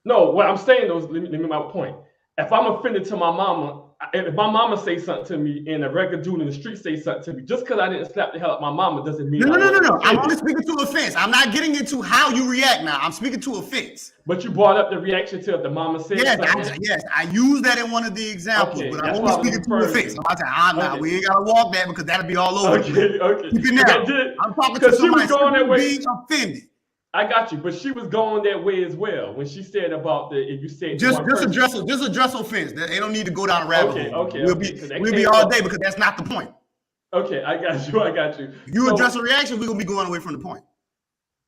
No, what I'm saying though, let me make my point. If I'm offended to my mama, if my mama say something to me and a regular dude in the street say something to me, just because I didn't slap the hell out of my mama doesn't mean No. I'm only speaking to offense. I'm not getting into how you react now. I'm speaking to offense. But you brought up the reaction to if the mama said something. Yes, I used that in one of the examples, Okay, but I'm only speaking to offense. So I said, we ain't gotta walk that because that'll be all over. Okay. I'm talking to somebody who being offended. I got you, but she was going that way as well when she said about if you said just address offense. They don't need to go down a rabbit hole. We'll be all day because that's not the point. Okay, I got you. You address a reaction, we're gonna be going away from the point.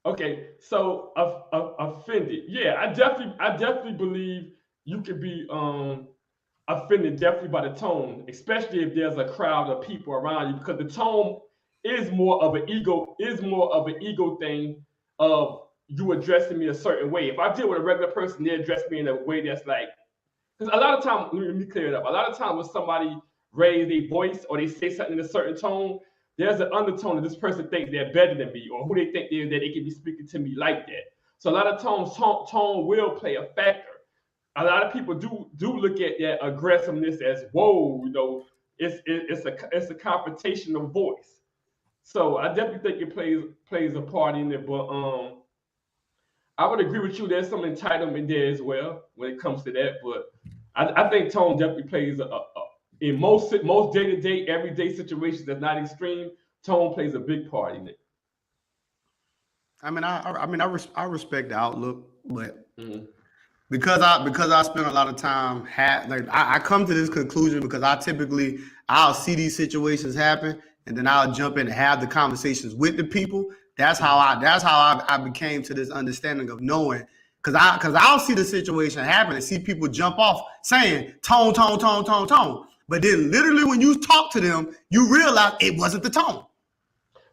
Okay, so offended. Yeah, I definitely believe you could be offended definitely by the tone, especially if there's a crowd of people around you, because the tone is more of an ego thing of you addressing me a certain way. If I deal with a regular person, they address me in a way that's like, because a lot of times, let me clear it up. A lot of times when somebody raise their voice or they say something in a certain tone, there's an undertone that this person thinks they're better than me, or who they think that they can be speaking to me like that. So a lot of times tone will play a factor. A lot of people do look at that aggressiveness as, whoa, it's a confrontational voice. So I definitely think it plays a part in it, but I would agree with you. There's some entitlement there as well when it comes to that, but I think tone definitely plays in most day-to-day, everyday situations that's not extreme. Tone plays a big part in it. I respect the outlook, but because I spend a lot of time I come to this conclusion because I'll see these situations happen. And then I'll jump in and have the conversations with the people. That's how I became to this understanding of knowing, because I'll see the situation happen and see people jump off saying tone. But then literally when you talk to them, you realize it wasn't the tone.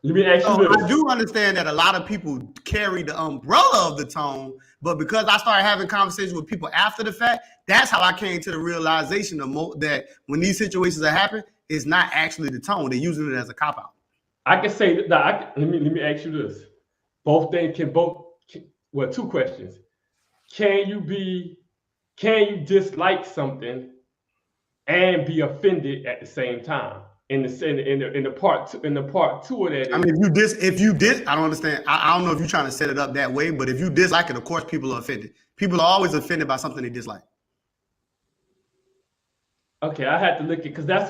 Let me ask you this. I do understand that a lot of people carry the umbrella of the tone, but because I started having conversations with people after the fact, that's how I came to the realization that when these situations are happening, it's not actually the tone. They're using it as a cop-out. I can say that. Let me ask you this. Two questions. Can you dislike something and be offended at the same time? In the part two of that. I mean, if you did, I don't understand. I don't know if you're trying to set it up that way, but if you dislike it, of course, people are offended. People are always offended by something they dislike. Okay, I had to look at because that's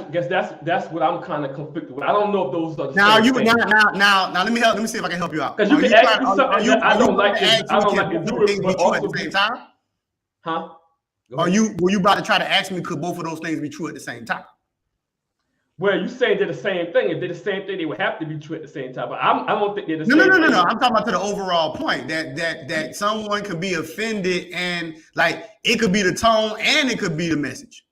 what I'm kind of conflicted with. I don't know if those are the now same you thing. now let me see if I can help you out. Because you can ask me something that I don't like to do it, but also at the same time. Huh? Were you about to try to ask me could both of those things be true at the same time? Well, you saying they're the same thing. If they're the same thing, they would have to be true at the same time. But I don't think they're the same thing. No. I'm talking about to the overall point that someone could be offended and like it could be the tone and it could be the message.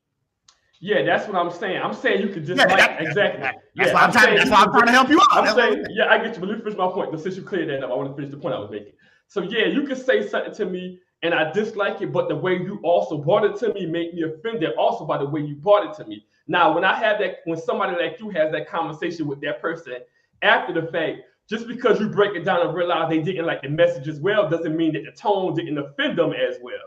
Yeah, that's what I'm saying. I'm saying you could just exactly. That's why I'm trying to help you out. I'm saying, I get you. But let me finish my point. But since you cleared that up, I want to finish the point I was making. So yeah, you could say something to me and I dislike it, but the way you also brought it to me made me offended also by the way you brought it to me. Now, when somebody like you has that conversation with that person after the fact, just because you break it down and realize they didn't like the message as well, doesn't mean that the tone didn't offend them as well.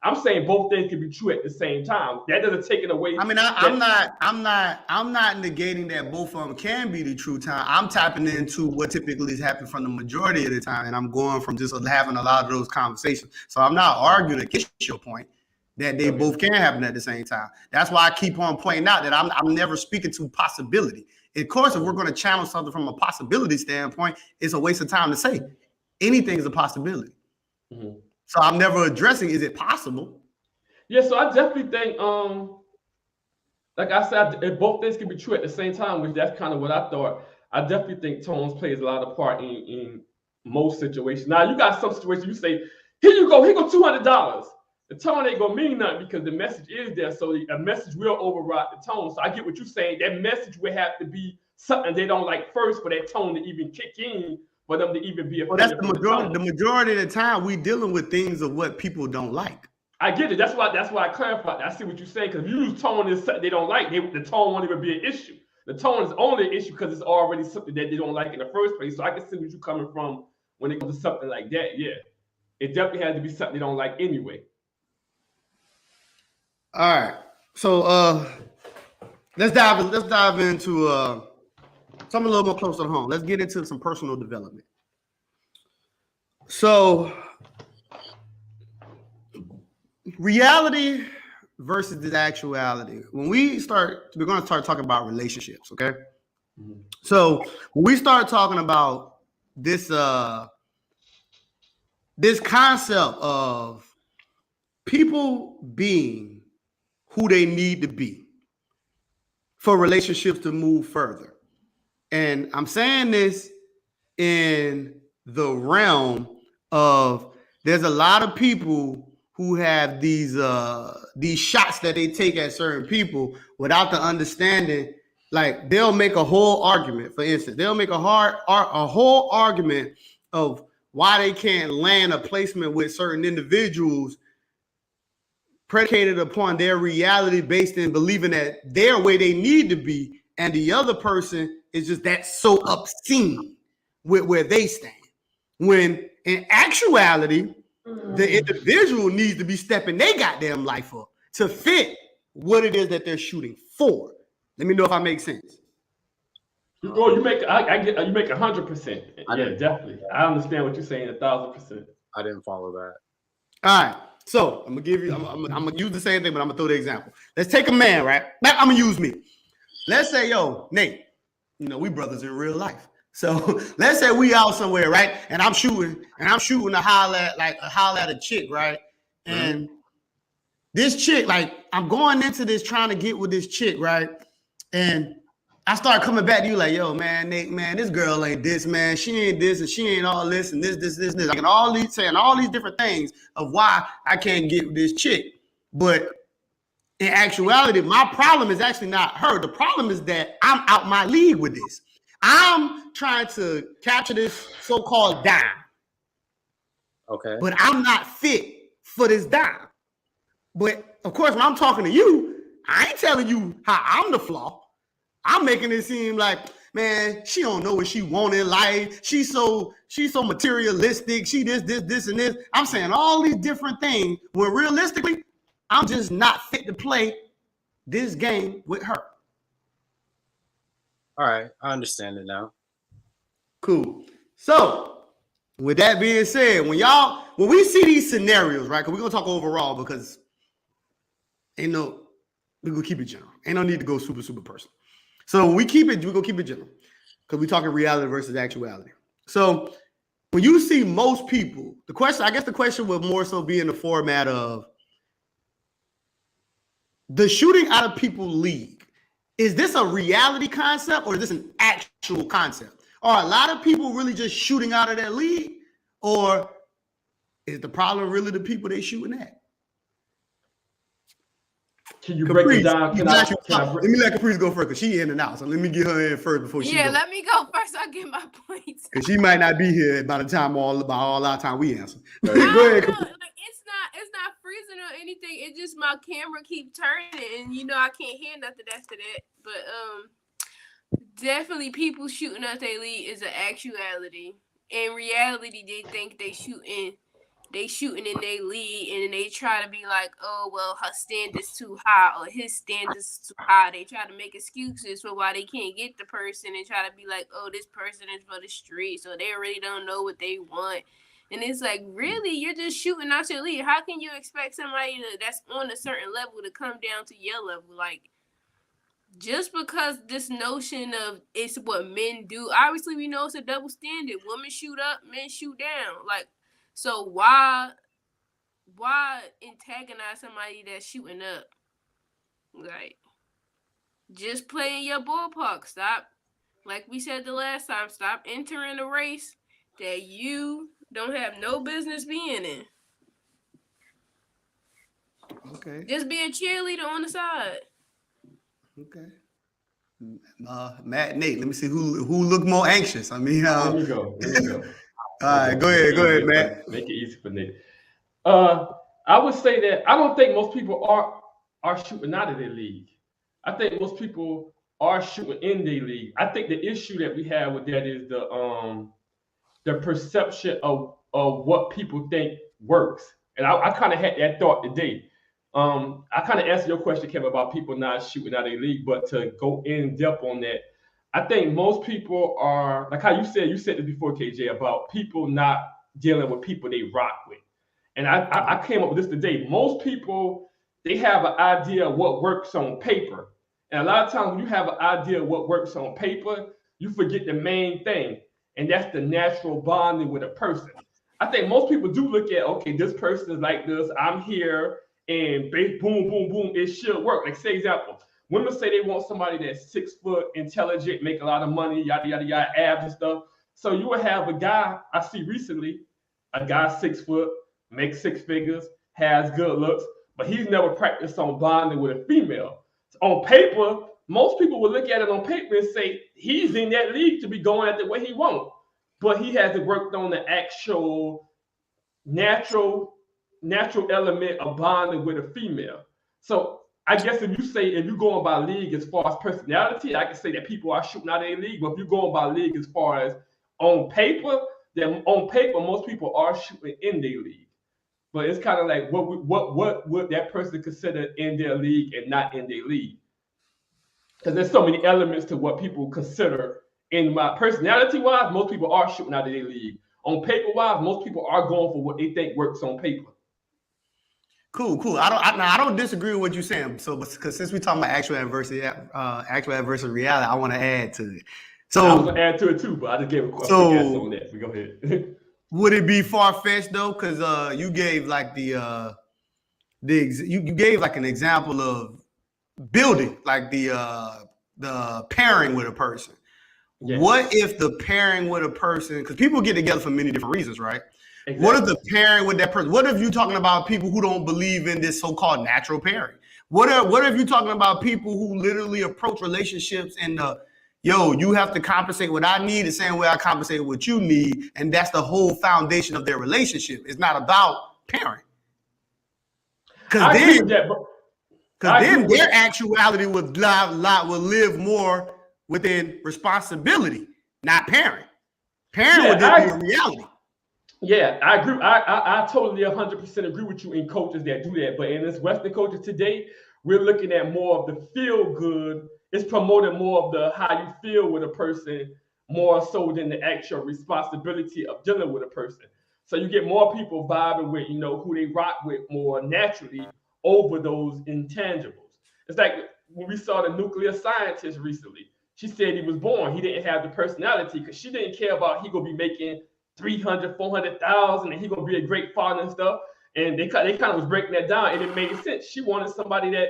I'm saying both things can be true at the same time. That doesn't take it away. I mean, I'm not negating that both of them can be the true time. I'm tapping into what typically is happening from the majority of the time, and I'm going from just having a lot of those conversations. So I'm not arguing against your point that they both can happen at the same time. That's why I keep on pointing out that I'm never speaking to possibility. Of course, if we're going to challenge something from a possibility standpoint, it's a waste of time to say anything is a possibility. Mm-hmm. So I'm never addressing, is it possible? Yeah, so I definitely think, like I said, if both things can be true at the same time, which that's kind of what I thought. I definitely think tones plays a lot of part in most situations. Now, you got some situations you say, here you go $200. The tone ain't gonna mean nothing because the message is there. So a message will override the tone. So I get what you're saying. That message will have to be something they don't like first for that tone to even kick in. For them to even be well, that's the majority. The majority of the time, we dealing with things of what people don't like. I get it. That's why I clarified. I see what you're saying. Because if you use tone is something they don't like, the tone won't even be an issue. The tone is only an issue because it's already something that they don't like in the first place. So I can see what you're coming from when it comes to something like that. Yeah, it definitely has to be something they don't like anyway. All right. So let's dive into something a little more closer to home. Let's get into some personal development. So, reality versus this actuality. When we're going to start talking about relationships, okay? Mm-hmm. So when we start talking about this this concept of people being who they need to be for relationships to move further. And I'm saying this in the realm of there's a lot of people who have these shots that they take at certain people without the understanding. Like they'll make a whole argument. For instance, they'll make a whole argument of why they can't land a placement with certain individuals predicated upon their reality based in believing that they're where they need to be, and the other person is just that so obscene with where they stand. When in actuality, the individual needs to be stepping their goddamn life up to fit what it is that they're shooting for. Let me know if I make sense. Oh, you make 100%. Yeah, definitely. I understand what you're saying 1,000%. I didn't follow that. All right. So I'm gonna use the same thing, but I'm gonna throw the example. Let's take a man, right? Now I'm gonna use me. Let's say, yo, Nate, we brothers in real life. So let's say we out somewhere, right? And I'm shooting to holler at a chick, right? And this chick, like, I'm going into this trying to get with this chick, right? And I start coming back to you like, yo, man, Nate, man, this girl ain't this, man. She ain't this, and she ain't all this, and this. Like, and all these different things of why I can't get with this chick. But in actuality, my problem is actually not her. The problem is that I'm out my league with this. I'm trying to capture this so-called dime. Okay. But I'm not fit for this dime. But of course, when I'm talking to you, I ain't telling you how I'm the flaw. I'm making it seem like, man, she don't know what she want in life. She's so materialistic. She this, and this. I'm saying all these different things when realistically, I'm just not fit to play this game with her. All right, I understand it now. Cool. So, with that being said, when we see these scenarios, right? Because we're gonna talk overall because we're gonna keep it general. Ain't no need to go super, super personal. So we're gonna keep it general because we're talking reality versus actuality. So when you see most people, the question would more so be in the format of the shooting out of people league. Is this a reality concept or is this an actual concept? Are a lot of people really just shooting out of their league, or is the problem really the people they shooting at? Can you break it down? Let me let Caprice go first because she in and out. So let me get her in first before she goes. Let me go first. I'll get my points. Because she might not be here by the time all our time we answer. Go ahead. It's not freezing or anything. It's just my camera keep turning, and I can't hear nothing after that. But definitely people shooting out their lead is an actuality. In reality, they think they shooting in their league, and they try to be like, oh, well, her standard's too high or his standard's too high. They try to make excuses for why they can't get the person and try to be like, oh, this person is for the streets, or they really don't know what they want. And it's like, really, you're just shooting out your league. How can you expect somebody that's on a certain level to come down to your level? Like, just because this notion of it's what men do, obviously we know it's a double standard. Women shoot up, men shoot down. Like, so why antagonize somebody that's shooting up? Like, just play in your ballpark. Stop, like we said the last time, stop entering a race that you don't have no business being in. Okay. Just be a cheerleader on the side. Okay. Matt, Nate, let me see who looked more anxious. I mean, Let me go. All right, go ahead, Matt. Make it easy for Nate. I would say that I don't think most people are shooting out of their league. I think most people are shooting in their league. I think the issue that we have with that is the perception of what people think works. And I kind of had that thought today. I kind of answered your question, Kevin, about people not shooting out of the league, but to go in depth on that, I think most people are like how you said it before, KJ, about people not dealing with people they rock with. And I came up with this today. Most people, they have an idea of what works on paper. And a lot of times when you have an idea of what works on paper, you forget the main thing, and that's the natural bonding with a person. I think most people do look at, okay, this person is like this, I'm here, and boom, boom, boom, it should work. Like, say example, women say they want somebody that's 6 foot, intelligent, make a lot of money, yada, yada, yada, abs and stuff. So you would have a guy I see recently, a guy 6 foot, makes 6 figures, has good looks, but he's never practiced on bonding with a female. So on paper, most people will look at it on paper and say he's in that league to be going at the way he wants, but he hasn't worked on the actual natural element of bonding with a female. So I guess if you're going by league as far as personality, I can say that people are shooting out of a league. But if you're going by league as far as on paper, then on paper most people are shooting in their league. But it's kind of like what would that person consider in their league and not in their league? Because there's so many elements to what people consider. In my personality wise, most people are shooting out of their league. On paper wise, most people are going for what they think works on paper. Cool. I don't disagree with what you're saying. So, because since we're talking about actual adversity reality, I want to add to it. So I was gonna add to it too, but I just gave a quick answer on that. We go ahead. Would it be far fetched though? Because you gave like you gave like an example of building, like the pairing with a person. Yes. What if the pairing with a person? Because people get together for many different reasons, right? Exactly. What if the pairing with that person? What if you're talking about people who don't believe in this so-called natural pairing? What if you're talking about people who literally approach relationships and you have to compensate what I need the same way I compensate what you need, and that's the whole foundation of their relationship. It's not about pairing. Because then their actuality would live more within responsibility, not pairing. Pairing would then be a reality. Yeah, I agree. I totally 100% agree with you in coaches that do that. But in this Western coaches today, we're looking at more of the feel good. It's promoting more of the how you feel with a person more so than the actual responsibility of dealing with a person. So you get more people vibing with, who they rock with more naturally over those intangibles. It's like when we saw the nuclear scientist recently. She said he was born. He didn't have the personality because she didn't care about he gonna be making 300, 400,000 and he gonna be a great father and stuff. And they kind of was breaking that down, and it made sense. She wanted somebody that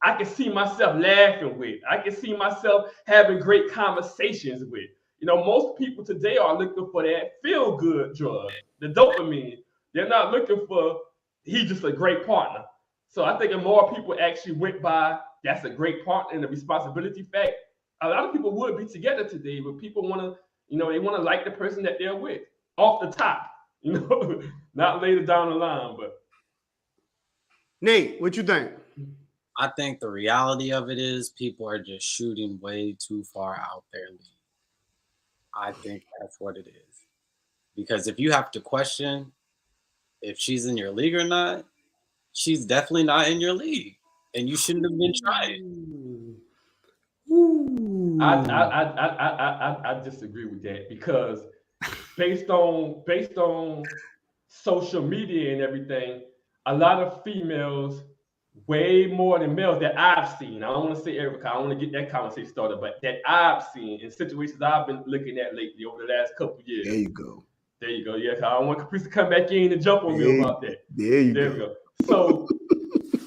I can see myself laughing with. I can see myself having great conversations with. Most people today are looking for that feel-good drug, the dopamine. They're not looking for he's just a great partner. So I think if more people actually went by that's a great partner and the responsibility fact, a lot of people would be together today, but people want to, they want to like the person that they're with off the top, not later down the line. But Nate, what you think? I think the reality of it is people are just shooting way too far out their league. I think that's what it is. Because if you have to question if she's in your league or not, she's definitely not in your league. And you shouldn't have been trying. I disagree with that because based on social media and everything, a lot of females, way more than males that I've seen. I don't want to say every, I don't want to get that conversation started, but that I've seen in situations I've been looking at lately over the last couple of years. There you go. Yeah, I don't want Caprice to come back in and jump on me about that. There you go. So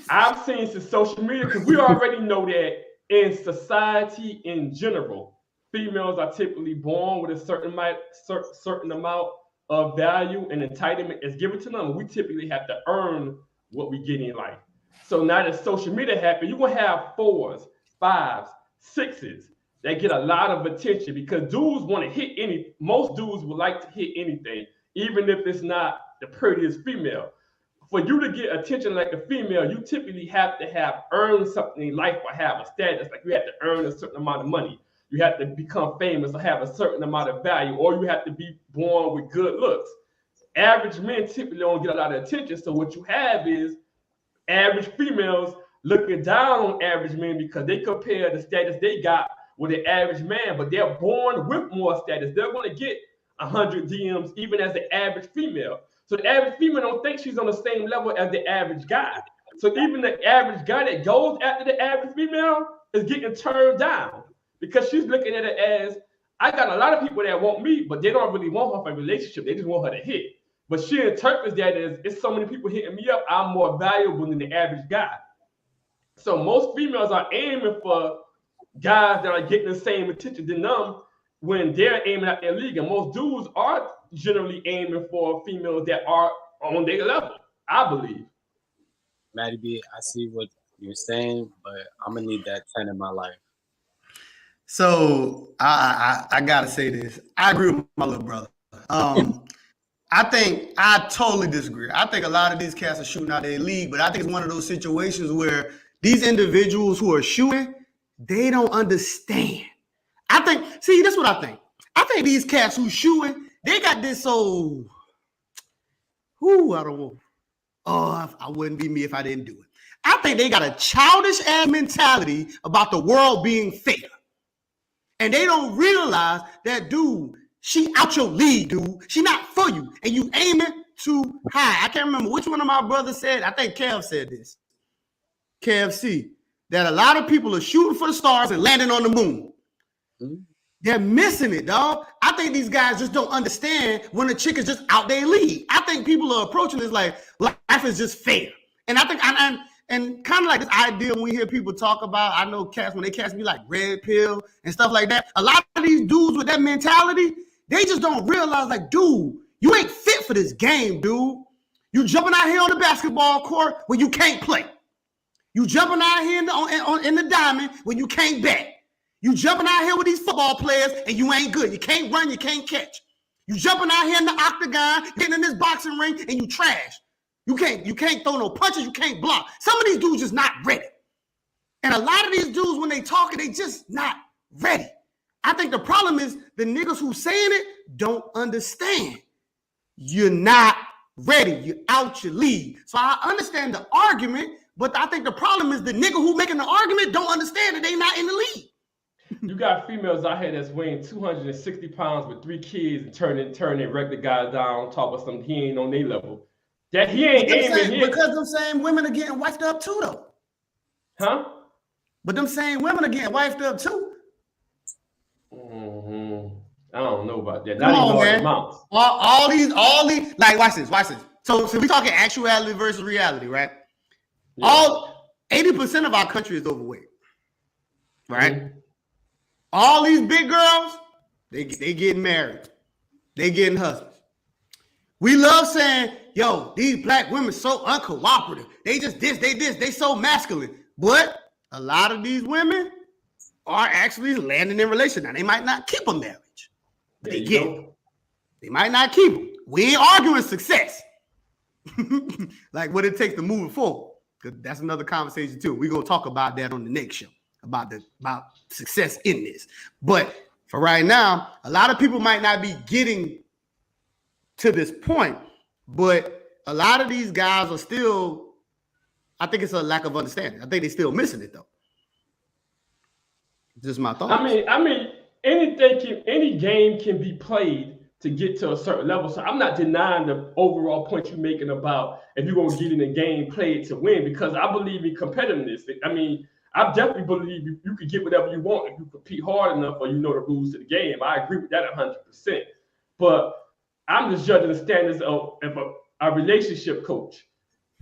I've seen some social media because we already know that in society in general, females are typically born with a certain amount of value and entitlement is given to them. We typically have to earn what we get in life. So now that social media happened, you're going to have 4s, 5s, 6s that get a lot of attention because dudes want to hit most dudes would like to hit anything, even if it's not the prettiest female. For you to get attention like a female, you typically have to have earned something in life or have a status. Like you have to earn a certain amount of money. You have to become famous or have a certain amount of value, or you have to be born with good looks. Average men typically don't get a lot of attention. So what you have is average females looking down on average men because they compare the status they got with the average man, but they're born with more status. They're going to get 100 DMs even as the average female. So the average female don't think she's on the same level as the average guy. So even the average guy that goes after the average female is getting turned down because she's looking at it as, I got a lot of people that want me, but they don't really want her for a relationship. They just want her to hit. But she interprets that as, it's so many people hitting me up, I'm more valuable than the average guy. So most females are aiming for guys that are getting the same attention than them when they're aiming at their league. And most dudes are generally aiming for females that are on their level, I believe. Matty B, I see what you're saying, but I'm gonna need that 10 in my life. So I gotta say this. I agree with my little brother. I think I totally disagree. I think a lot of these cats are shooting out their league, but I think it's one of those situations where these individuals who are shooting, they don't understand. I think, see, that's what I think. I think these cats who shooting, they got this I don't know. Oh, I wouldn't be me if I didn't do it. I think they got a childish ass mentality about the world being fair. And they don't realize that, dude, she out your league, dude. She not for you. And you aiming too high. I can't remember which one of my brothers said. I think Kev said this. KFC. That a lot of people are shooting for the stars and landing on the moon. Mm-hmm. They're missing it, dog. I think these guys just don't understand when a chick is just out their league. I think people are approaching this like life is just fair. And I think, and kind of like this idea when we hear people talk about, I know cats, when they cats be like red pill and stuff like that, a lot of these dudes with that mentality, they just don't realize, like, dude, you ain't fit for this game, dude. You jumping out here on the basketball court when you can't play. You jumping out here in the diamond when you can't bat. You jumping out here with these football players and you ain't good. You can't run, you can't catch. You jumping out here in the octagon, getting in this boxing ring, and you trash. You can't throw no punches, you can't block. Some of these dudes just not ready. And a lot of these dudes, when they talking, they just not ready. I think the problem is the niggas who saying it don't understand. You're not ready. You're out your league. So I understand the argument, but I think the problem is the nigga who making the argument don't understand that they not in the league. You got females out here that's weighing 260 pounds with 3 kids and turning regular guys down on top of something he ain't on their level. That he ain't aiming here. Because them same women are getting wifed up too, though. Huh? But them same women are getting wifed up too. Mm-hmm. I don't know about that. Not even all the amounts. All these, like, watch this. So we talking actuality versus reality, right? Yeah. 80% of our country is overweight, right? Mm-hmm. All these big girls, they getting married. They getting husbands. We love saying, yo, these black women so uncooperative. They just they so masculine. But a lot of these women are actually landing in relation. Now, they might not keep a marriage, but they get it. They might not keep them. We ain't arguing success. Like what it takes to move it forward. Because that's another conversation too. We're going to talk about that on the next show, about success in this. But for right now, a lot of people might not be getting to this point, but a lot of these guys are still, I think it's a lack of understanding. I think they're still missing it though. Just my thoughts. I mean, any game can be played to get to a certain level. So I'm not denying the overall point you're making about if you're going to get in a game, play it to win, because I believe in competitiveness. I mean, I definitely believe you can get whatever you want if you compete hard enough or you know the rules to the game. I agree with that 100%. But I'm just judging the standards of a relationship coach.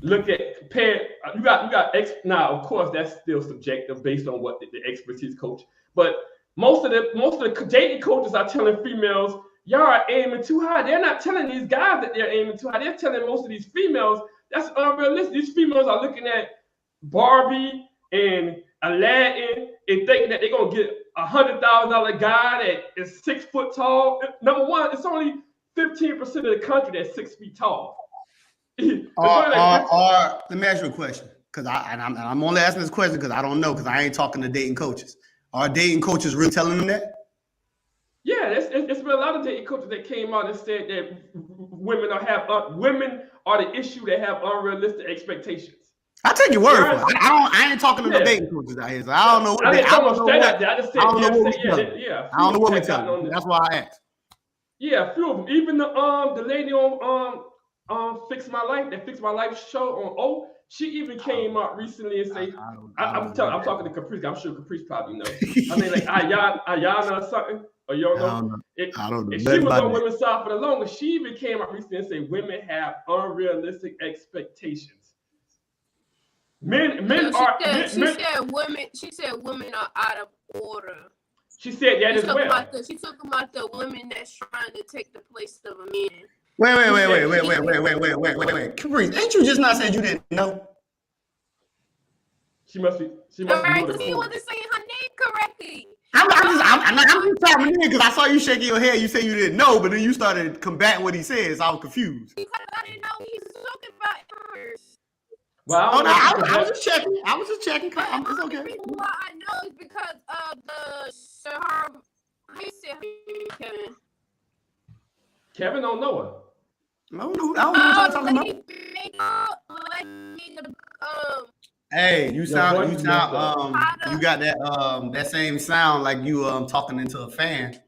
Look at compare. You got now. Of course, that's still subjective based on what the expertise coach. But most of the dating coaches are telling females, y'all are aiming too high. They're not telling these guys that they're aiming too high. They're telling most of these females that's unrealistic. These females are looking at Barbie and Aladdin and thinking that they're gonna get $100,000 guy that is 6 foot tall. Number one, it's only 15% of the country that's 6 feet tall. Let me ask you a question, because I'm only asking this question because I don't know, because I ain't talking to dating coaches. Are dating coaches really telling them that? Yeah, it's been a lot of dating coaches that came out and said that women are the issue that have unrealistic expectations. I take your word for it. I ain't talking to the dating coaches out here, so I don't know what they. I don't know what. I just said, I don't know what we tell you. yeah. I don't know what we tell you. That's why I asked. Yeah, a few of them. Even the lady on Fix My Life, that Fix My Life show on O, she even came out recently and say, I'm talking to Caprice. I'm sure Caprice probably knows. I mean, like Ayana or something, or you don't know. I don't know. If she was on Women's Side for the longest, she even came out recently and said women have unrealistic expectations. She said women are out of order. She said that as well. She's talking about the women that's trying to take the place of a man. Wait. Caprice, ain't you just not said you didn't know? She must be. All right, because he wasn't saying her name correctly. I'm just chiming in because I saw you shaking your head. You said you didn't know, but then you started combating what he said. So I was confused. Because I didn't know he was talking about hers. Well, I was just checking. It's okay. The reason why I know is because of the how you say her name, Kevin? Kevin don't know her. I don't know what you're talking about. Hey, you sound. You got that same sound like you talking into a fan.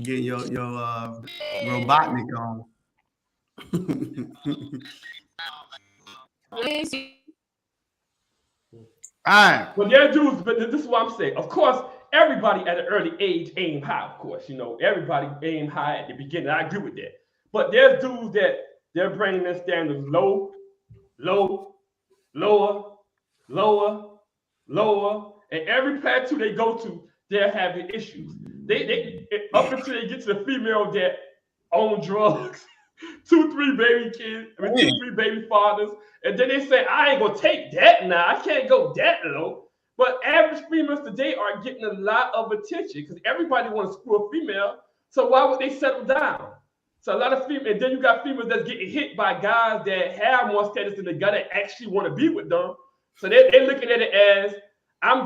Getting your Robotnik on. All right. Well, there are dudes, but this is what I'm saying. Of course, everybody at an early age aim high. Of course, everybody aim high at the beginning. I agree with that. But there's dudes that they're bringing their standards low, lower, and every plateau they go to, they're having issues. They up until they get to the female that own drugs, 2-3 baby kids, 2-3 baby fathers, and then they say, I ain't gonna take that now. I can't go that low. But average females today are getting a lot of attention because everybody wants to screw a female. So why would they settle down? So a lot of females, and then you got females that's getting hit by guys that have more status than the guy that actually want to be with them. So they're looking at it as I'm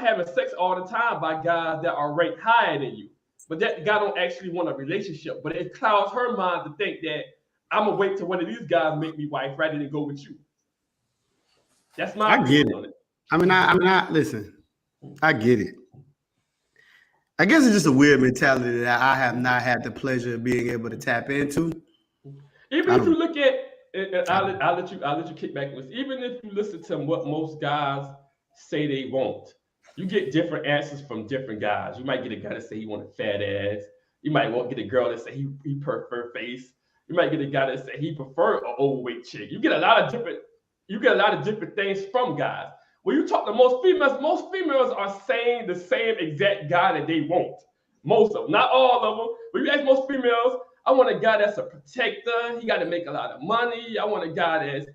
having sex all the time by guys that are ranked higher than you. But that guy don't actually want a relationship. But it clouds her mind to think that I'm gonna wait till one of these guys make me wife rather than go with you. That's my opinion on it. I mean, listen. I get it. I guess it's just a weird mentality that I have not had the pleasure of being able to tap into. Even if you look at, I'll let you kick back with. Even if you listen to what most guys say they want, you get different answers from different guys. You might get a guy that say he want a fat ass. You might get a girl that say he prefer face. You might get a guy that say he prefer an overweight chick. You get a lot of different things from guys. When you talk to most females are saying the same exact guy that they want. Most of them, not all of them. But you ask most females, I want a guy that's a protector. He got to make a lot of money. I want a guy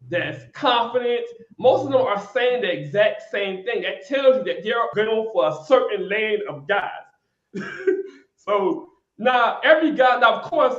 that's confident. Most of them are saying the exact same thing. That tells you that they're going for a certain lane of guys. So now every guy, of course,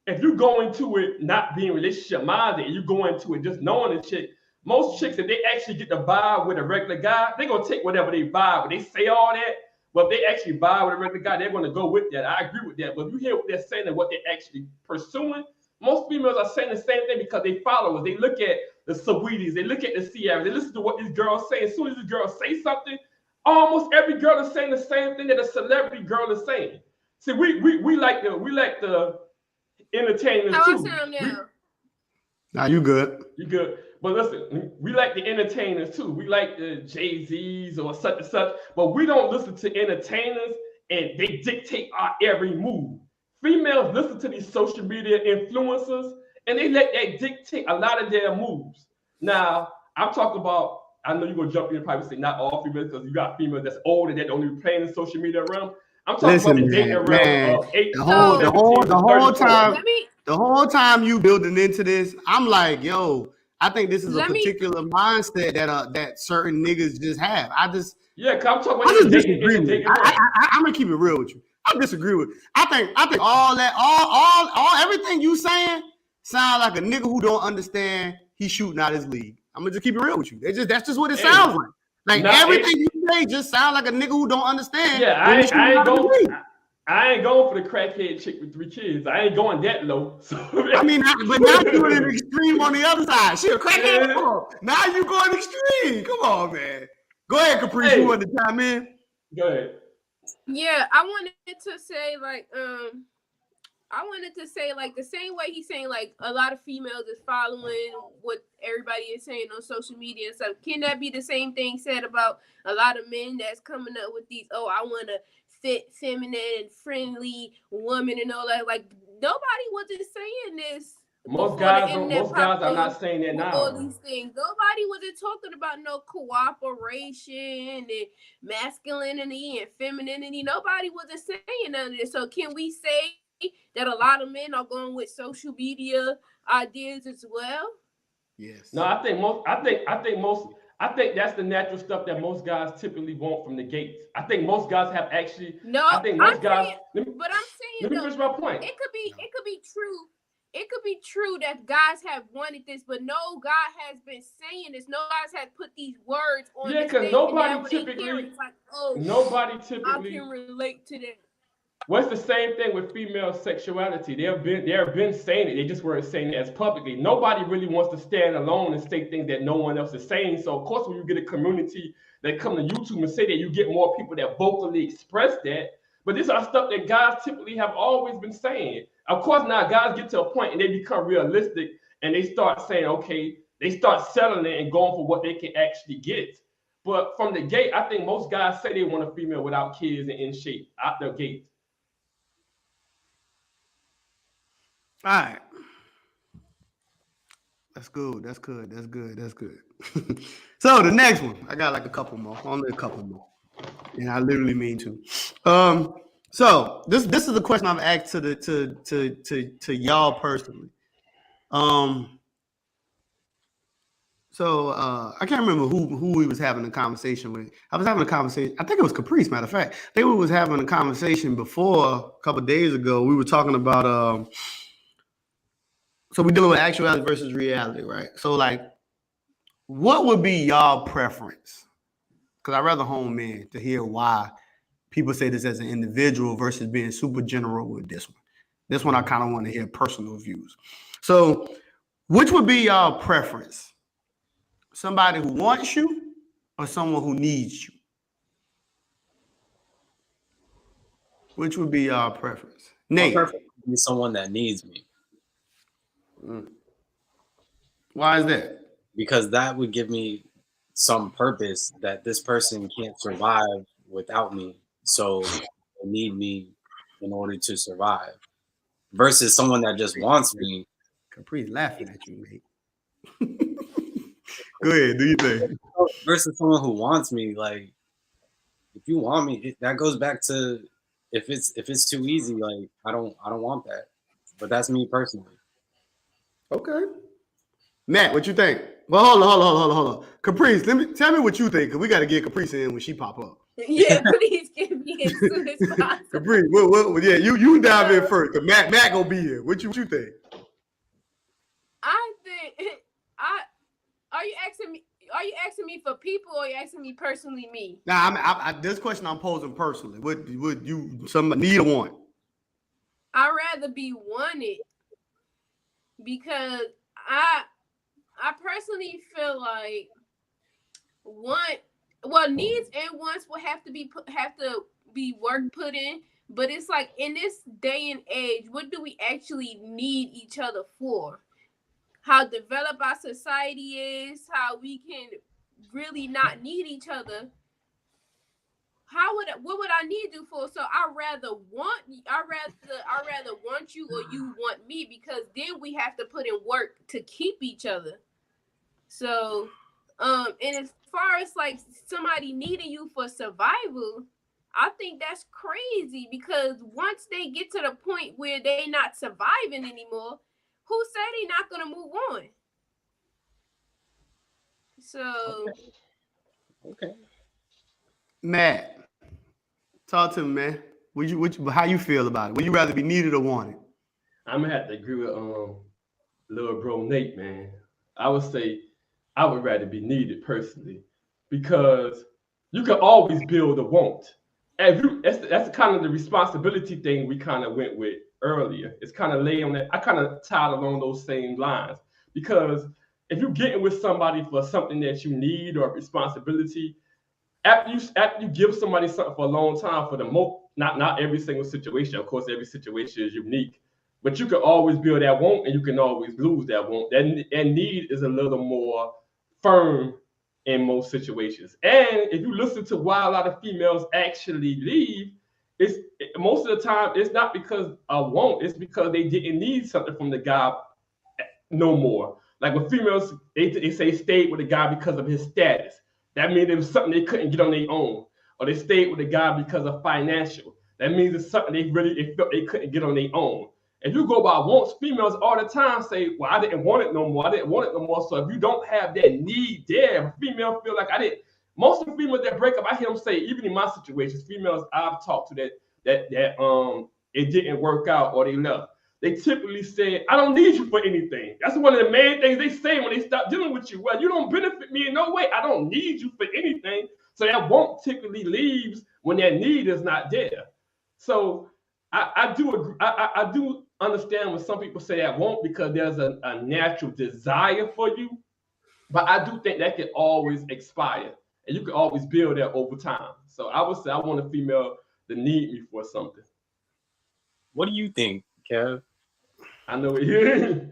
if you go into it not being relationship minded, and you go into it just knowing the chick, most chicks, if they actually get to vibe with a regular guy, they're going to take whatever they vibe with. They say all that, but if they actually vibe with a regular guy, they're going to go with that. I agree with that. But if you hear what they're saying and what they're actually pursuing, most females are saying the same thing because they followers. They look at the Saweeties, they look at the Sierras, they listen to what these girls say. As soon as these girls say something, almost every girl is saying the same thing that a celebrity girl is saying. See, we like the entertainers too. Nah, you good. You good. But listen, we like the entertainers too. We like the Jay-Z's or such and such, but we don't listen to entertainers and they dictate our every move. Females listen to these social media influencers and they let that dictate a lot of their moves. Now, I'm talking about, I know you're going to jump in and probably say not all females because you got females that's older that don't even play in the social media realm. I'm talking about the dating realm of 8 the whole time you building into this, I'm like, yo, I think this is a particular mindset that certain niggas just have. I'm disagree. I'm gonna keep it real with you. I disagree with. I think all everything you saying sound like a nigga who don't understand he's shooting out his league. I'm gonna just keep it real with you. That's just what it sounds like. Like everything you say just sound like a nigga who don't understand. Yeah, I I ain't going for the crackhead chick with 3 kids. I ain't going that low. So, I mean, but now you're in an extreme on the other side. She a crackhead. Yeah. Come on. Now you going extreme. Come on, man. Go ahead, Caprice. Hey. You want to chime in? Go ahead. Yeah, I wanted to say like the same way he's saying like a lot of females is following what everybody is saying on social media and stuff. Can that be the same thing said about a lot of men that's coming up with these, oh, I want a fit, feminine, and friendly woman and all that? Like nobody wasn't saying this. Most guys are not saying that now. All these things. Nobody wasn't talking about no cooperation and masculinity and femininity. Nobody wasn't saying none of this. So can we say that a lot of men are going with social media ideas as well? Yes. No, I think that's the natural stuff that most guys typically want from the gates. I think most guys have actually. No, I think most guys. but I'm saying let me finish my point. It could be true. It could be true that guys have wanted this, but no guy has been saying this. No guys have put these words on. Yeah, because nobody typically. Like, oh, nobody typically. I can relate to that. What's the same thing with female sexuality? They have been saying it. They just weren't saying it as publicly. Nobody really wants to stand alone and say things that no one else is saying. So of course, when you get a community that come to YouTube and say that, you get more people that vocally express that. But these are stuff that guys typically have always been saying. Of course, now guys get to a point and they become realistic and they start saying, okay, they start selling it and going for what they can actually get. But from the gate, I think most guys say they want a female without kids and in shape out the gate. All right. That's good. So the next one, I got like a couple more, only a couple more. And I literally mean to. So this is the question I've asked to y'all personally. So I can't remember who we was having a conversation with. I was having a conversation. I think it was Caprice, matter of fact. I think we was having a conversation before a couple of days ago. We were talking about so we're dealing with actuality versus reality, right? So like, what would be y'all preference? Because I'd rather home in to hear why people say this as an individual versus being super general with this one. This one I kind of want to hear personal views. So which would be y'all preference? Somebody who wants you or someone who needs you? Which would be y'all preference? Nate. My preference would be someone that needs me. Why is that? Because that would give me some purpose that this person can't survive without me. So they need me in order to survive. Versus someone that just wants me. Capri's laughing at you, mate. Go ahead, do your thing. Versus someone who wants me, like if you want me, that goes back to if it's too easy, like I don't want that. But that's me personally. Okay. Matt, what you think? Well, hold on. Caprice, tell me what you think, because we got to get Caprice in when she pop up. Yeah, please give me as soon as possible. Caprice, yeah, you dive in first, because Matt gonna be here. What you think? I think are you asking me for people or are you asking me personally me? Nah, this question I'm posing personally. Would you somebody need or want? I'd rather be wanted because I personally feel like needs and wants will have to be work put in, but it's like in this day and age, what do we actually need each other for? How developed our society is, how we can really not need each other. What would I need you for? So I'd rather want you or you want me, because then we have to put in work to keep each other. So and as far as like somebody needing you for survival, I think that's crazy, because once they get to the point where they're not surviving anymore, who said they're not gonna move on? So Okay. Matt, talk to me, man. How you feel about it? Would you rather be needed or wanted? I'm gonna have to agree with little bro Nate, man. I would say I would rather be needed personally, because you can always build a want. that's kind of the responsibility thing we kind of went with earlier. It's kind of lay on that. I kind of tied along those same lines because if you're getting with somebody for something that you need or responsibility, after you give somebody something for a long time, for the most, not every single situation. Of course, every situation is unique, but you can always build that want, and you can always lose that want. That need is a little more firm in most situations. And if you listen to why a lot of females actually leave, most of the time it's not because of want, it's because they didn't need something from the guy no more. Like when females, they say stayed with the guy because of his status. That means it was something they couldn't get on their own. Or they stayed with the guy because of financial. That means it's something they felt they couldn't get on their own. If you go by wants, females all the time say, well, I didn't want it no more. I didn't want it no more. So if you don't have that need there, if a female feel like I didn't, most of the females that break up, I hear them say, even in my situations, females I've talked to that it didn't work out or they left. They typically say, I don't need you for anything. That's one of the main things they say when they stop dealing with you. Well, you don't benefit me in no way. I don't need you for anything. So that want typically leaves when that need is not there. So I do agree. I do understand when some people say that want because there's a natural desire for you. But I do think that can always expire. And you can always build that over time. So I would say I want a female to need me for something. What do you think, Kev? I know what you're hearing.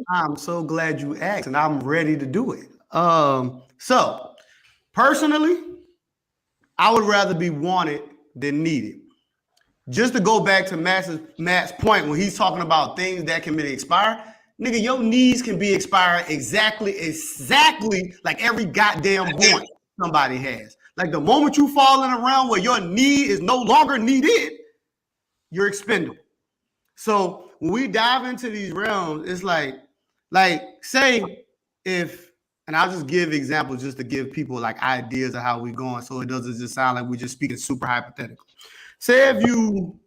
I'm so glad you asked, and I'm ready to do it. So personally, I would rather be wanted than needed. Just to go back to Matt's point when he's talking about things that can be expired, nigga, your needs can be expired exactly like every goddamn want somebody has. Like the moment you fall in around where your need is no longer needed, you're expendable. So when we dive into these realms, it's like say if, and I'll just give examples just to give people like ideas of how we're going, so it doesn't just sound like we're just speaking super hypothetical. Say if you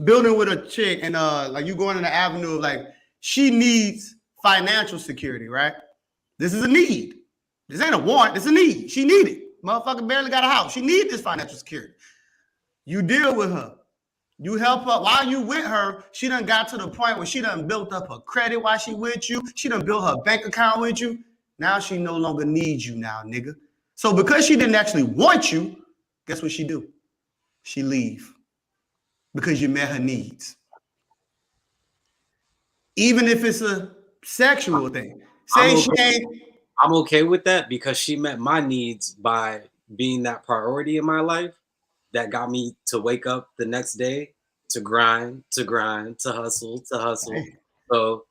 building with a chick and like you going in the avenue of like she needs financial security, right? This is a need. This ain't a want, it's a need. She need it. Motherfucker barely got a house. She need this financial security. You deal with her. You help her. While you with her, she done got to the point where she done built up her credit while she with you. She done built her bank account with you. Now she no longer needs you now, nigga. So because she didn't actually want you, guess what she do? She leave. Because you met her needs. Even if it's a sexual thing. I'm okay with that because she met my needs by being that priority in my life. That got me to wake up the next day, to grind, to hustle. Hey. So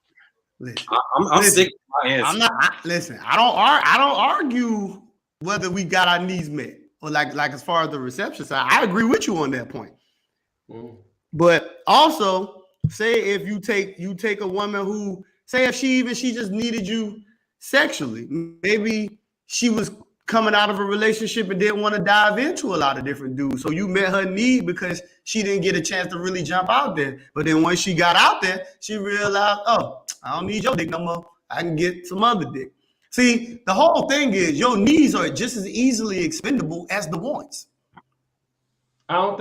I'm sick of my answer. I don't argue whether we got our needs met or like as far as the reception side. I agree with you on that point. But also, say if you take a woman who, say if she just needed you sexually, maybe she was coming out of a relationship and didn't want to dive into a lot of different dudes. So you met her need because she didn't get a chance to really jump out there. But then once she got out there, she realized, oh, I don't need your dick no more. I can get some other dick. See, the whole thing is your needs are just as easily expendable as the wants. I don't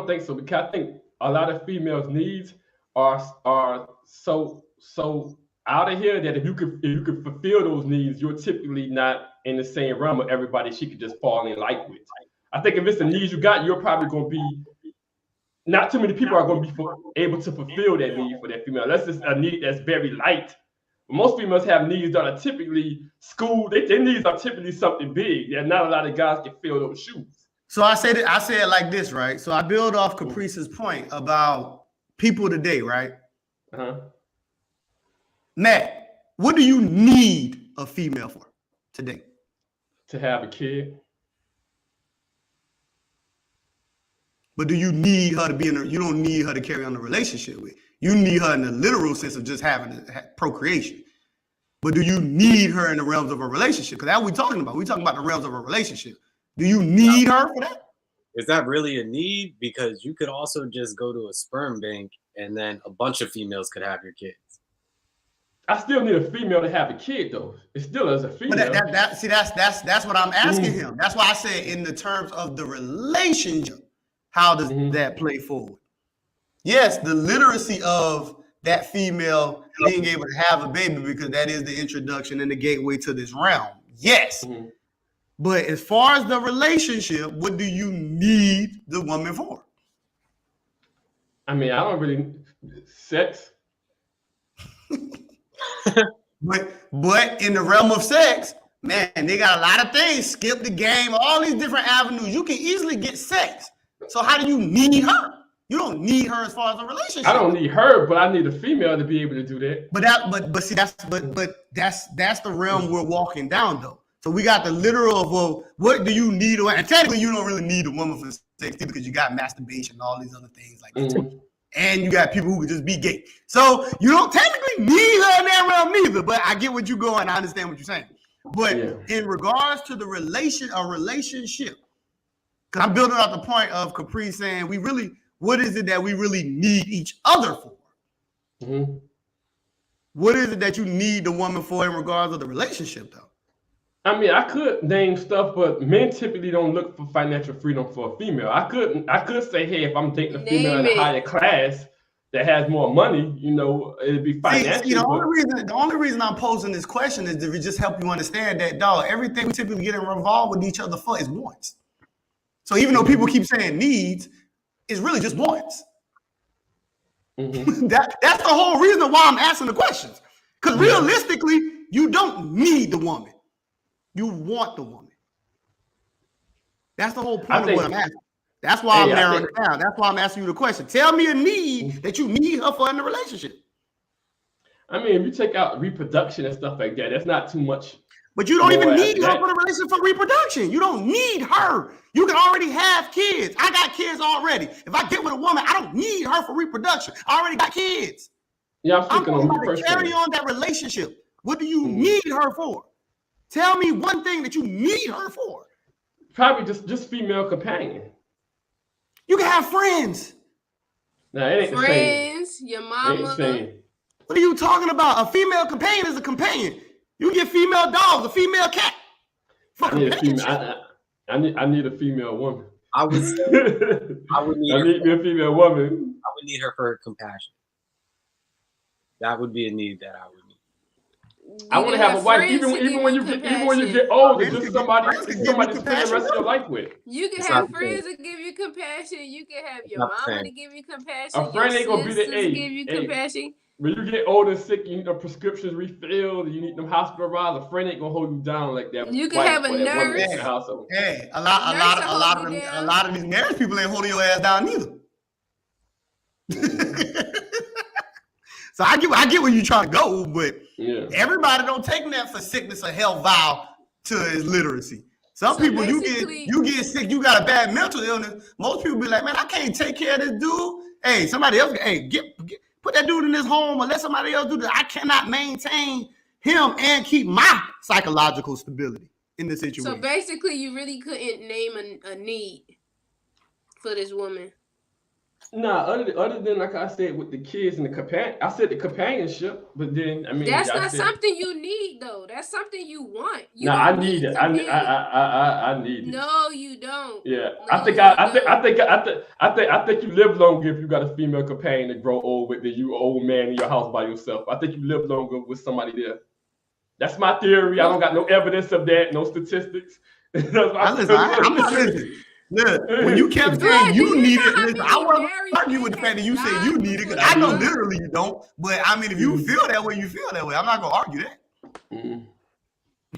think so, because I think a lot of females' needs are so out of here that if you could fulfill those needs, you're typically not in the same realm of everybody she could just fall in like with. I think if it's the needs you got, you're probably going to be, not too many people are going to be able to fulfill that need for that female. Unless it's a need that's very light. Most females have needs that are typically school. Their needs are typically something big. There's not a lot of guys can fill those shoes. So I say it like this, right? So I build off Caprice's point about people today, right? Matt, what do you need a female for today? To have a kid. But do you need her to be you don't need her to carry on the relationship with. You need her in the literal sense of just having procreation. But do you need her in the realms of a relationship? Because that's what we're talking about. We're talking about the realms of a relationship. Do you need her for that? Is that really a need? Because you could also just go to a sperm bank and then a bunch of females could have your kids. I still need a female to have a kid, though. It still is a female. But that's what I'm asking him. That's why I said in the terms of the relationship. how does that play forward? Yes, the literacy of that female being able to have a baby, because that is the introduction and the gateway to this realm. Yes. But as far as the relationship, what do you need the woman for? I mean, I don't really sex. But in the realm of sex, man, they got a lot of things. Skip the game, all these different avenues. You can easily get sex. So how do you need her? You don't need her as far as a relationship. I don't need her, but I need a female to be able to do that. That's the realm we're walking down though. So we got the literal of, well, what do you need? And technically, you don't really need a woman for sex either, because you got masturbation and all these other things like that. And you got people who could just be gay. So you don't technically need her in that realm neither. But I get what you're going. I understand what you're saying. But in regards to the relationship, because I'm building out the point of Capri saying what is it that we really need each other for? What is it that you need the woman for in regards to the relationship though? I mean, I could name stuff, but men typically don't look for financial freedom for a female. I could say, hey, if I'm dating a female in a higher class that has more money, it'd be financial. The only reason I'm posing this question is to just help you understand that, dog, everything we typically get involved with each other for is wants. So even though people keep saying needs, it's really just wants. That's the whole reason why I'm asking the questions. Because realistically, you don't need the woman. You want the woman. That's the whole point of what I'm asking. That's why I'm narrowing it down. That's why I'm asking you the question. Tell me a need that you need her for in the relationship. I mean, if you take out reproduction and stuff like that, that's not too much. But you don't even need her for the relationship for reproduction. You don't need her. You can already have kids. I got kids already. If I get with a woman, I don't need her for reproduction. I already got kids. Yeah, I'm speaking on me personally. Carry on that relationship. What do you need her for? Tell me one thing that you need her for. Probably just female companion. You can have friends. No, it ain't friends, your mama. What are you talking about? A female companion is a companion. You get female dogs, a female cat. I need a female woman. I would need me a female woman. I would need her for her compassion. That would be a need that I would need. I want to have a wife, even when you get older, just somebody to spend the rest of your life with. You can have friends that give you compassion. You can have your mama to give you compassion. A friend ain't gonna be the age. Give you compassion. When you get old and sick, you need the prescriptions refilled, you need them hospitalized. A friend ain't gonna hold you down like that. You can have a nurse. Hey, a lot of these married people ain't holding your ass down either. So I get where you're trying to go, but everybody don't take that for sickness or health vow to his literacy. Some people, you get sick, you got a bad mental illness. Most people be like, man, I can't take care of this dude. Hey, somebody else, put that dude in his home or let somebody else do that. I cannot maintain him and keep my psychological stability in this situation. So basically, you really couldn't name a need for this woman. Nah, other than like I said with the kids and the companion, I said the companionship, but then I mean that's not something you need though. That's something you want. I need it. I need it. No, you don't. Yeah, no, I think you live longer if you got a female companion to grow old with than you old man in your house by yourself. I think you live longer with somebody there. That's my theory. I don't got no evidence of that, no statistics. I'm not listening. Look, when you kept saying you need it, listen, I wasn't arguing with the fact that you say you need it, because I know literally you don't. But I mean, if you feel that way, you feel that way. I'm not gonna argue that.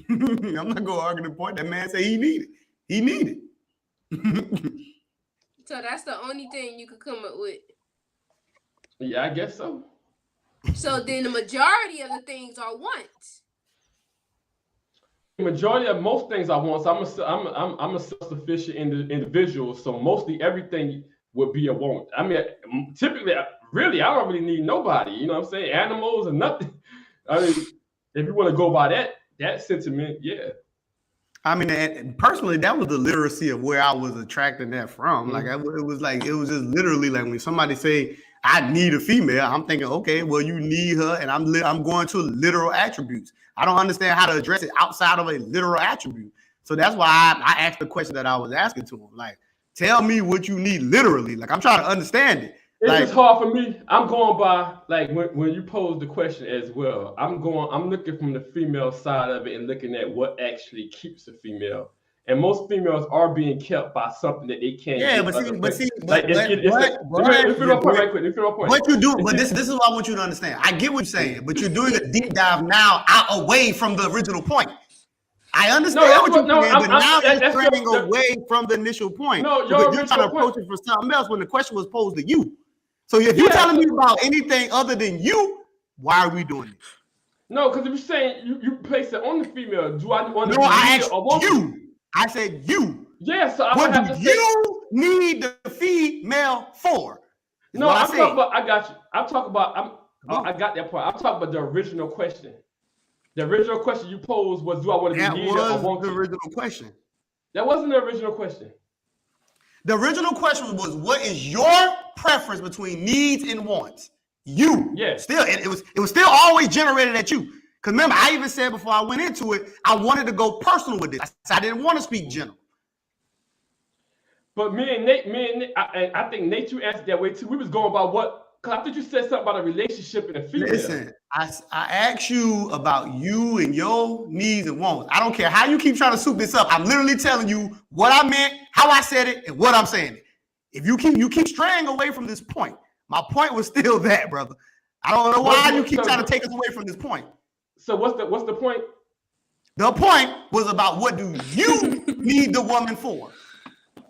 I'm not gonna argue the point that man said he needed. He needed. So that's the only thing you could come up with. Yeah, I guess so. So then the majority of the things are wants. Majority of most things I want, so I'm a self-sufficient individual, so mostly everything would be a want. I mean, typically, really, I don't really need nobody. You know what I'm saying? Animals and nothing. I mean, if you want to go by that sentiment, yeah. I mean, personally, that was the literacy of where I was attracting that from. Like, it was just literally like when somebody say, I need a female, I'm thinking, okay, well, you need her, and I'm going to literal attributes. I don't understand how to address it outside of a literal attribute. So that's why I asked the question that I was asking to him. Like, Tell me what you need literally. Like, I'm trying to understand it. It's Like, just hard for me. I'm going by like when you pose the question as well. I'm looking from the female side of it and looking at what actually keeps a female. And most females are being kept by something that they can't yeah, get. but Let what you do, but this is what I want you to understand. I get what you're saying, but you're doing a deep dive now out away from the original point. I understand what you're saying, but now you're straying away from the initial point. No, because you're trying to approach it for something else when the question was posed to you. So if you're telling me about anything other than you, why are we doing it? No, because if you're saying you place it on the female, do I want to? No, I asked you. I said you. Yeah, so what do you need the female for? No, I'm talking about. I got you. I'm talking about. I got that part. I'm talking about the original question. The original question you posed was, "Do I want to be needed or want to?" The original question. That wasn't the original question. The original question was, "What is your preference between needs and wants?" You. Yeah. Still, it was still always generated at you. Because remember, I even said before I went into it, I wanted to go personal with this. I didn't want to speak general. But me and Nate, I think Nate, you answered that way too. We was going by what. Because I think you said something about a relationship and a female. Listen, I asked you about you and your needs and wants. I don't care how you keep trying to soup this up. I'm literally telling you what I meant, how I said it, and what I'm saying it. If you keep straying away from this point, my point was still that, brother. I don't know why you keep trying to take us away from this point. So what's the point? The point was about what do you need the woman for?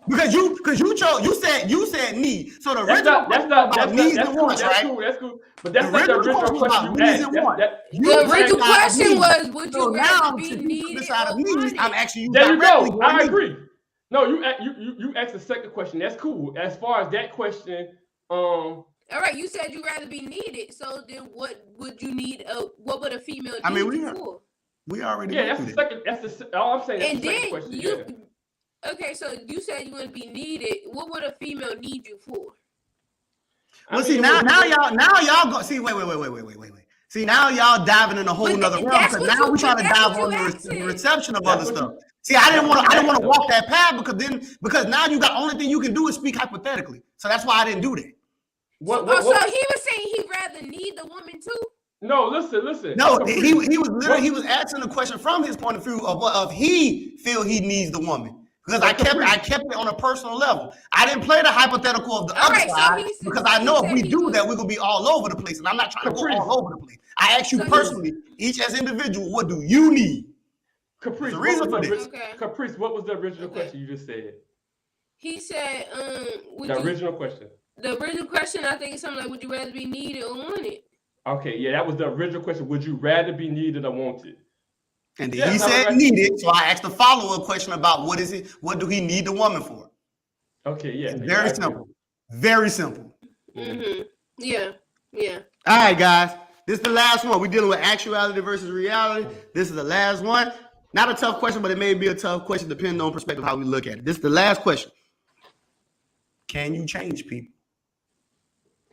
Because you said need. So the original that's needs and wants, right? That's cool. But that's not the original question you asked. The original question was, would you rather be needed or wanted? I'm actually you. There you go. I agree. No, you asked the second question. That's cool. As far as that question, all right, you said you'd rather be needed. So then, what would you need? What would a female need you for? We already. Yeah, that's the second. That's the. All I'm saying. That's and the second then question. Okay, so you said you would be needed. What would a female need you for? Well, see now y'all go. See, wait. See, now y'all diving in a whole nother realm because now we're trying to dive on the reception of other stuff. See, I didn't want to walk that path because now you got only thing you can do is speak hypothetically. So that's why I didn't do that. So he was saying he'd rather need the woman too. No, listen. No, he was asking the question from his point of view of he feel he needs the woman. Because I kept it on a personal level. I didn't play the hypothetical of the other side because I know if we do that, we're gonna be all over the place, and I'm not trying to go all over the place. I ask you personally, each as individual, what do you need? Caprice, Caprice, what was the original question you just said? He said, the original question. The original question, I think, is something like, would you rather be needed or wanted? Okay, yeah, that was the original question. Would you rather be needed or wanted? And then he said needed, so I asked a follow-up question about what is it? What do he need the woman for? Okay, yeah. Very simple. Very simple. Mm-hmm. Yeah. All right, guys. This is the last one. We're dealing with actuality versus reality. This is the last one. Not a tough question, but it may be a tough question depending on perspective how we look at it. This is the last question. Can you change people?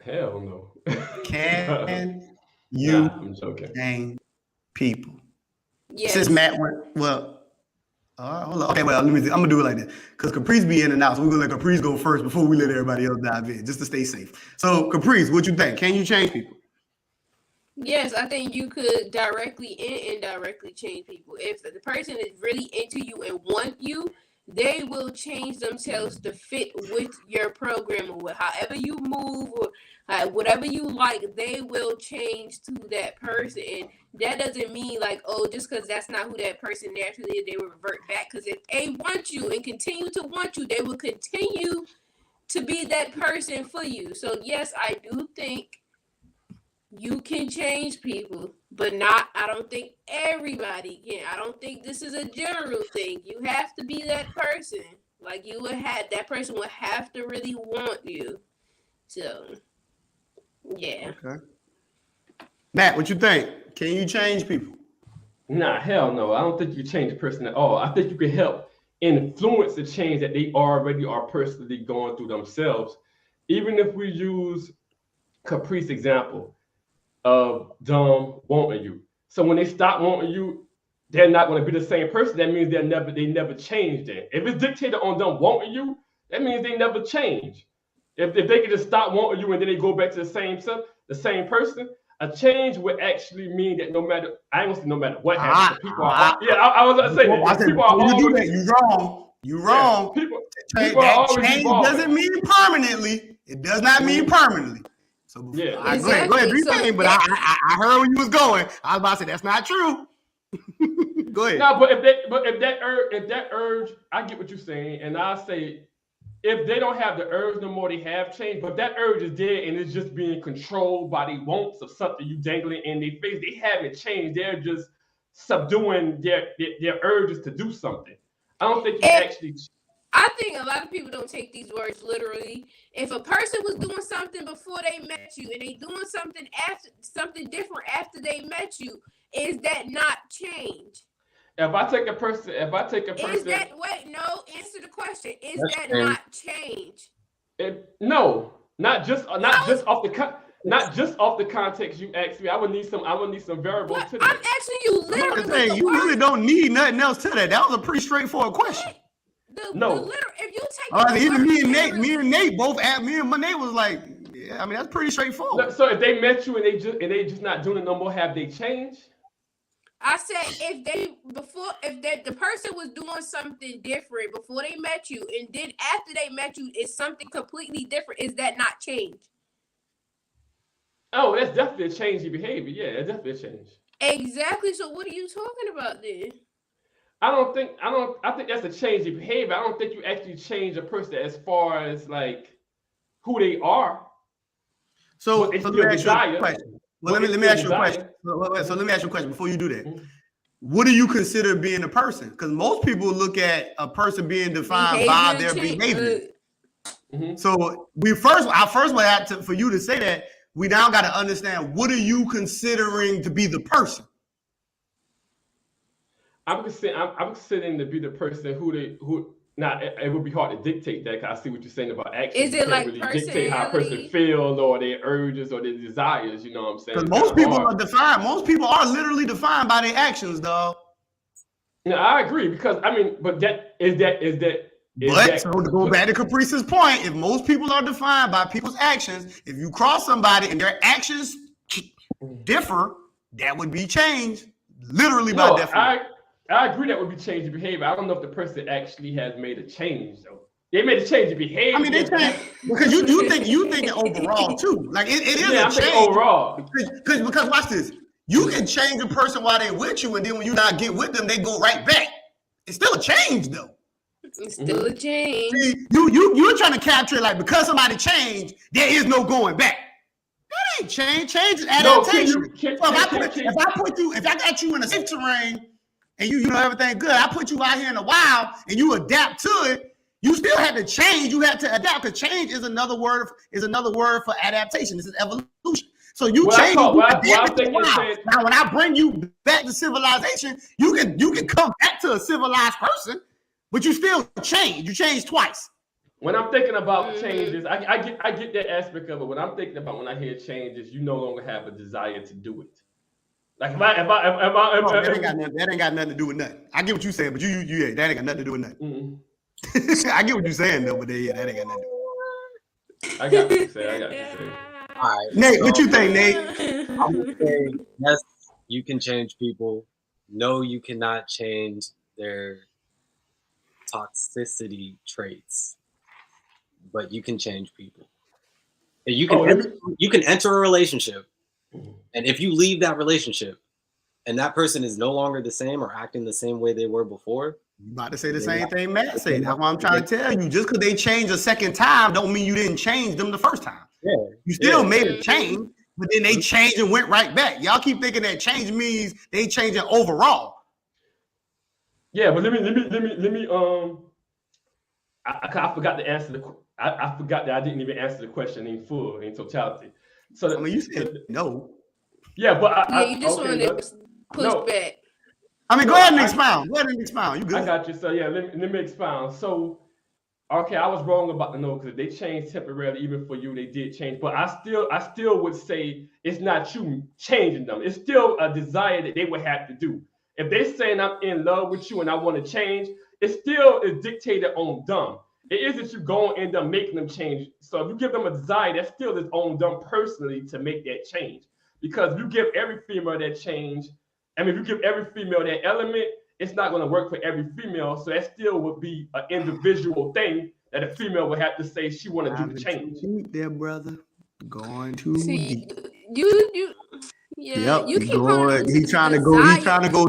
Hell no. Can you change people? Yes. Since Matt went, hold on. Okay, I'm gonna do it like this because Caprice be in and out, so we're gonna let Caprice go first before we let everybody else dive in, just to stay safe. So, Caprice, what you think? Can you change people? Yes, I think you could directly and indirectly change people. If the person is really into you and want you, they will change themselves to fit with your program or however you move or whatever you like, they will change to that person. And that doesn't mean like, just because that's not who that person naturally is, they will revert back. Because if they want you and continue to want you, they will continue to be that person for you. So yes, I do think you can change people, but I don't think everybody can. I don't think this is a general thing. You have to be that person. Like that person would have to really want you. So, yeah. Okay. Matt, what you think? Can you change people? Nah, hell no. I don't think you change a person at all. I think you can help influence the change that they already are personally going through themselves. Even if we use Caprice's example of them wanting you. So when they stop wanting you, they're not going to be the same person. That means they never changed it. If it's dictated on them wanting you, That means they never change. If they could just stop wanting you and then they go back to the same self, the same person, a change would actually mean that no matter, I ain't gonna say no matter what happens, people are, I was gonna say that. I said, People are before you do always, that, you wrong. You wrong. Yeah, people are That always change evolving. doesn't mean permanently. It does not mean permanently. So before, Yeah. go ahead, do your thing. But I heard where you was going. I was about to say that's not true. Go ahead. No, but if that urge, I get what you're saying, and I say, if they don't have the urge no more, they have changed. But that urge is there, and it's just being controlled by the wants of something you dangling in their face. They haven't changed. They're just subduing their urges to do something. I don't think you actually. I think a lot of people don't take these words literally. If a person was doing something before they met you, and they doing something different after they met you, is that not change? If I take a person, is that answer the question. Is that not change? No, not just off the context you asked me. I would need some variables to that. I'm asking you literally. You really don't need nothing else to that. That was a pretty straightforward question. If you take even me and Nate both me and Nate was like, yeah, I mean that's pretty straightforward. So if they met you and they just not doing it no more, have they changed? I said if the person was doing something different before they met you, and then after they met you, it's something completely different. Is that not change? Oh, that's definitely a change in behavior. Yeah, that's definitely a change. Exactly. So what are you talking about then? I think that's a change in behavior. I don't think you actually change a person as far as like who they are. So let me ask you a question. Well, let me ask you a question. So let me ask you a question before you do that. Mm-hmm. What do you consider being a person? Because most people look at a person being defined by their behavior. Mm-hmm. So I first would have to, for you to say that, we now got to understand, what are you considering to be the person? I'm considering to be the person who. Now it would be hard to dictate that, because I see what you're saying about action. Is it like really dictate how a person feels or their urges or their desires? You know what I'm saying? Because most people are defined. Most people are literally defined by their actions, dog. No, I agree, because I mean, but so to go back to Caprice's point, if most people are defined by people's actions, if you cross somebody and their actions differ, that would be change, literally by definition. I agree that would be change in behavior. I don't know if the person actually has made a change though. They made a change in behavior. I mean, they change because you think overall too. Like it is a change overall. Because watch this. You can change a person while they're with you, and then when you not get with them, they go right back. It's still a change though. It's still a change. See, you're trying to capture it like because somebody changed, there is no going back. That ain't change. Change is adaptation. If I got you in a safe terrain and you know everything good, I put you out here in the wild and you adapt to it, you still had to change. You had to adapt, because change is another word for adaptation. This is evolution. So you change. Now, when I bring you back to civilization, you can come back to a civilized person, but you still change. You change twice. When I'm thinking about changes, I get that aspect of it. What I'm thinking about when I hear changes, you no longer have a desire to do it. Like that ain't got nothing to do with nothing. I get what you're saying, but that ain't got nothing to do with nothing. Mm-hmm. I get what you're saying though, but that ain't got nothing to do with it. I got what you say. All right, Nate, what you think, Nate? I'm gonna say yes, you can change people. No, you cannot change their toxicity traits, but you can change people. You can enter a relationship, and if you leave that relationship and that person is no longer the same or acting the same way they were before, you about to say the same thing Matt said. That's why I'm trying to tell you. Just because they changed a second time don't mean you didn't change them the first time. Yeah, you still made a change, but then they changed and went right back. Y'all keep thinking that change means they changing overall. Yeah, but let me I forgot to answer I forgot that I didn't even answer the question in full, in totality. So I mean, you said no. Yeah, but you just wanted to push back. I mean, go ahead and expound. You good? I got you. So yeah, let me expound. So okay, I was wrong about the no, because they changed temporarily. Even for you, they did change. But I still would say it's not you changing them. It's still a desire that they would have to do. If they're saying I'm in love with you and I want to change, it still is dictated on them. It is that you go and end up making them change. So if you give them a desire, that's still is on them personally to make that change. Because if you give every female that change, if you give every female that element, it's not going to work for every female. So that still would be an individual thing that a female would have to say she want to do the change. There, brother. Going too See, deep. You keep going. He's trying to go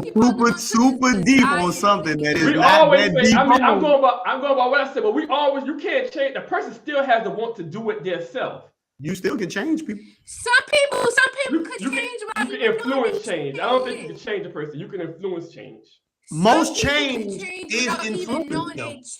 super deep on something that is we not always that say, deep. I'm going about what I said, but you can't change. The person still has to want to do it themselves. You still can change people. Some people could change. You can influence change. I don't think you can change a person. You can influence change. Most change is influence.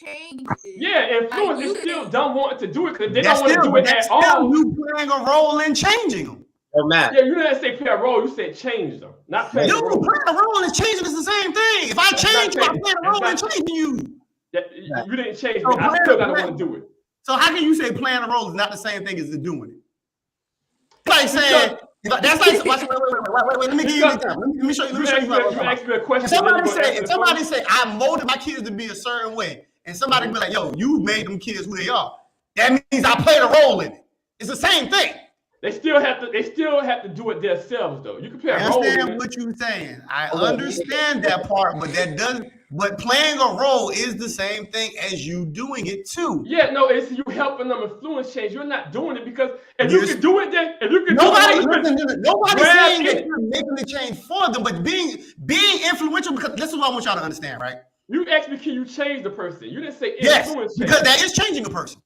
Yeah, influence. They still don't want to do it because they don't want to do it at all. You playing a role in changing them. Oh, Matt. Yeah, you didn't say play a role. You said change them, not play a role. Playing a role and changing is the same thing. If I change you, I'm playing a role and changing you. You didn't change me. I still gotta want to do it. So how can you say playing a role is not the same thing as doing it? Like saying that's like wait. Let me give you an example. Let me show you. You asked me a question. If somebody say I molded my kids to be a certain way, and somebody be like, "Yo, you made them kids who they are," that means I played a role in it. It's the same thing. They still have to do it themselves, though. You can play a role. I understand what you're saying. I understand that part, but that doesn't. But playing a role is the same thing as you doing it too. Yeah, no, it's you helping them influence change. You're not doing it because if you can do it, then if you can nobody's saying that you're making the change for them, but being influential, because this is what I want y'all to understand, right? You asked me, can you change the person? You didn't say Yes, influence change. because that is changing the person.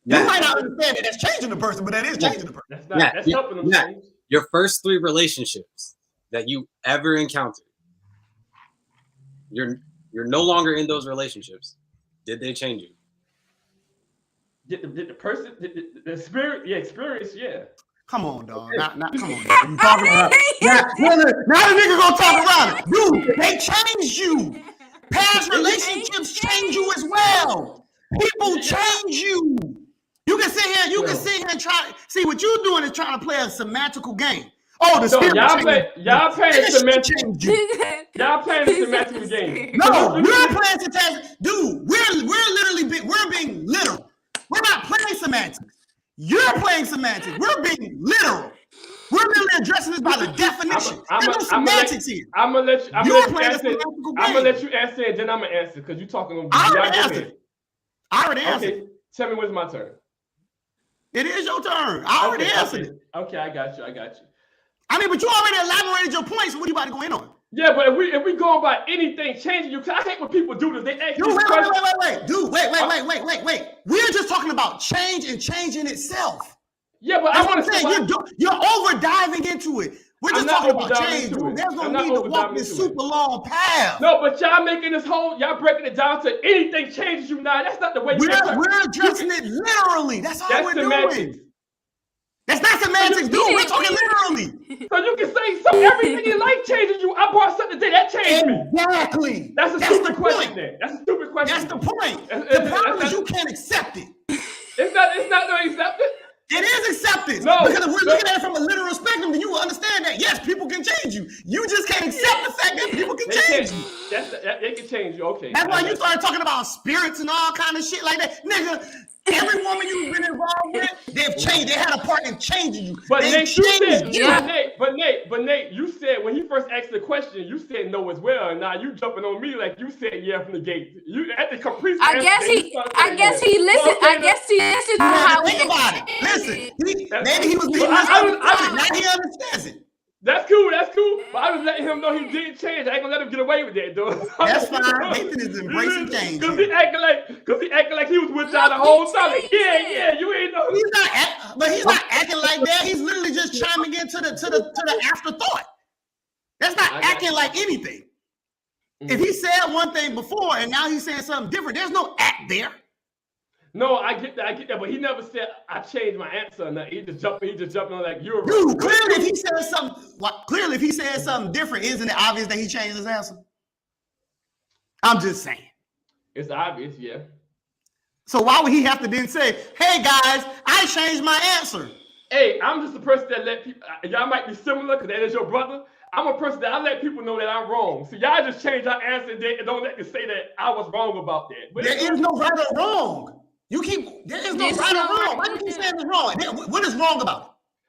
You might not understand that that's changing the person, but that is changing the person. That's helping them change. Your first 3 relationships that you ever encountered, you're no longer in those relationships. Did they change you? Did the person, the spirit, experience, yeah. Come on, dog. Come on. Dog. You talking about now the nigga gonna talk around it. Dude, they change you. Past relationships change you as well. People change you. You can sit here and try. See, what you're doing is trying to play a semantical game. Oh, the spirit y'all playing semantical. Y'all playing the semantical game. No, we're playing semantical. Dude, we're being literal. We're not playing semantics. You're playing semantics. We're being literal. We're literally addressing this by the definition. There's no semantics here. I'm gonna let you answer, and then I'm gonna answer because you're talking. I already answered. Okay, tell me when's my turn. It is your turn. I already answered it. Okay, I got you. I mean, but you already elaborated your points. So what are you about to go in on? Yeah, but if we go about anything changing you, I hate when people do this. They ask you wait. Dude, wait. We're just talking about change and changing itself. Yeah, but that's I want to say you're over diving into it. We're just talking about change, dude. There's no need to walk this super long path. No, but y'all making this whole, y'all breaking it down to anything changes you now. That's not the way we're addressing it literally. That's all we're doing. That's not semantics, dude. We're talking literally. So you can say, so everything in life changes you. I brought something today that changed me. Exactly. That's a stupid question then. That's a stupid question. That's the point. The problem is you can't accept it. It's not going to accept it. It is acceptance. No, because if we're looking at it from a literal spectrum, then you will understand that yes, people can change you. You just can't accept the fact that people can change you. They can change you. Okay. That's why you started talking about spirits and all kind of shit like that, nigga. Every woman you've been involved with, they've changed. They had a part in changing you. But Nate, you said, but Nate, you said when he first asked the question, you said no as well. And now you jumping on me like you said yeah from the gate. You at the caprice. I guess he listened. I guess he listened to how we think about it. Listen, maybe he was being now he understands it. That's cool. But I was letting him know he did change. I ain't gonna let him get away with that, though. That's fine. Nathan is embracing change. Cause he acting like he was with y'all the whole time. Like, yeah, you ain't know. He's not acting like that. He's literally just chiming into the afterthought. That's not acting like anything. If he said one thing before and now he's saying something different, there's no act there. No, I get that, but he never said I changed my answer. No, he just jumped on like you're right. Dude, clearly if he said something different, isn't it obvious that he changed his answer? I'm just saying. It's obvious, yeah. So why would he have to then say, hey guys, I changed my answer? Hey, I'm just the person that let people, y'all might be similar because that is your brother. I'm a person that I let people know that I'm wrong. So y'all just change our answer and don't let me say that I was wrong about that. But there is no right or wrong. There is no right or wrong. Why do you keep saying it's wrong? What is wrong about it?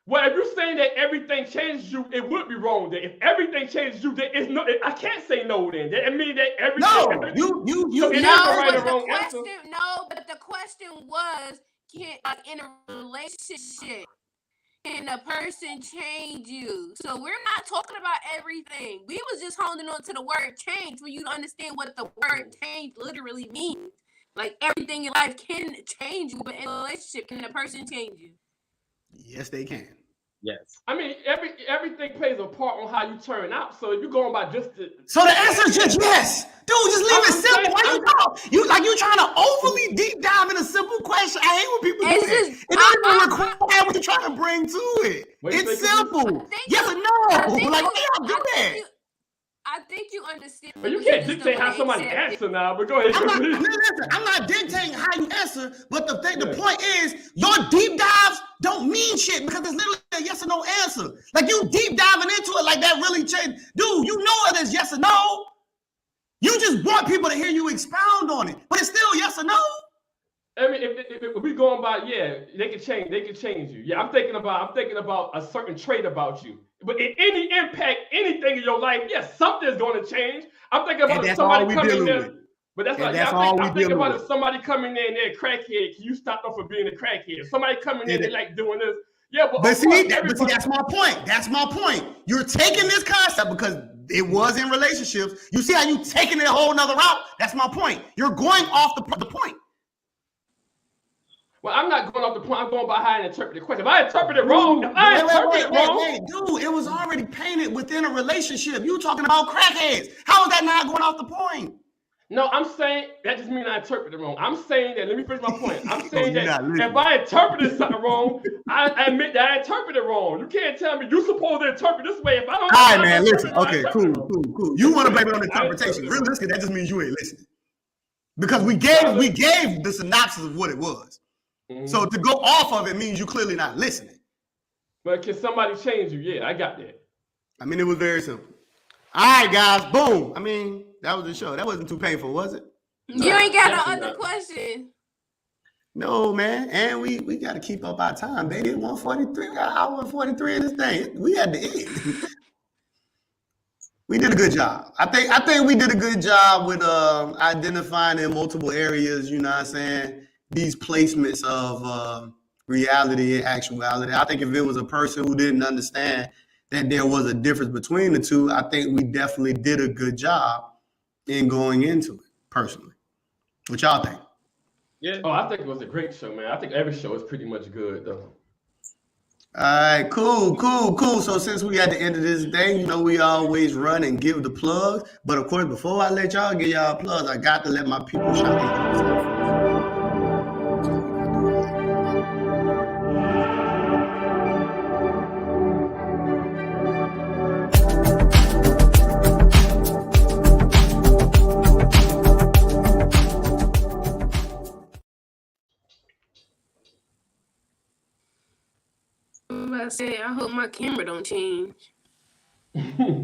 Well, if you're saying that everything changes you, it would be wrong. Then if everything changes you, there is no. I can't say no. Then that means that everything. No, you. So No, but the question was, in a relationship, can a person change you? So we're not talking about everything. We was just holding on to the word change for you to understand what the word change literally means. Like everything in life can change you, but in a relationship, can a person change you? Yes, they can. Yes. I mean, everything plays a part on how you turn out. So if you're going by just so the answer is just yes, dude. Just leave it simple. Why you trying to overly deep dive in a simple question? I hate when people do that. It doesn't even require what you're trying to bring to it. It's simple. Yes or no? Like why y'all do that? I think you understand. But you can't dictate how somebody answer now. But go ahead. I'm not dictating how you answer. But the point is, your deep dives don't mean shit because it's literally a yes or no answer. Like you deep diving into it like that really changed. Dude, you know it is yes or no. You just want people to hear you expound on it, but it's still yes or no. I mean, if we going by, yeah, they can change you. Yeah, I'm thinking about a certain trait about you. But in any impact, anything in your life, yes, something's going to change. I'm thinking about if somebody coming in there. But that's like, I'm thinking about if somebody coming in there, crackhead, can you stop them from being a crackhead? If somebody coming in, they like doing this. Yeah, but see, that's my point. That's my point. You're taking this concept because it was in relationships. You see how you taking it a whole nother route? That's my point. You're going off the point. Well, I'm not going off the point. I'm going by how I interpret the question. If I interpret it wrong, dude, it was already painted within a relationship. You talking about crackheads. How is that not going off the point? No, I'm saying that just means I interpret it wrong. I'm saying that, let me finish my point. I'm saying that if I interpreted something wrong, I admit that I interpreted it wrong. You can't tell me you're supposed to interpret this way. If I don't, all right, man, listen. Okay, cool. You want to blame it on interpretation. Realistically, that just means you ain't listening. Because we gave the synopsis of what it was. Mm-hmm. So to go off of it means you clearly not listening. But can somebody change you? Yeah, I got that. I mean, it was very simple. All right, guys, boom. I mean, that was the show. That wasn't too painful, was it? You ain't got no other question. No, man. And we got to keep up our time. They did 143. We got an hour and 43 in this thing. We had to end. We did a good job. I think we did a good job with identifying in multiple areas, you know what I'm saying, these placements of reality and actuality. I think if it was a person who didn't understand that there was a difference between the two, I think we definitely did a good job in going into it, personally. What y'all think? Yeah. Oh, I think it was a great show, man. I think every show is pretty much good, though. All right, cool. So since we at the end of this day, you know, we always run and give the plugs. But of course, before I let y'all give y'all plugs, I got to let my people shout out. I hope my camera don't change. That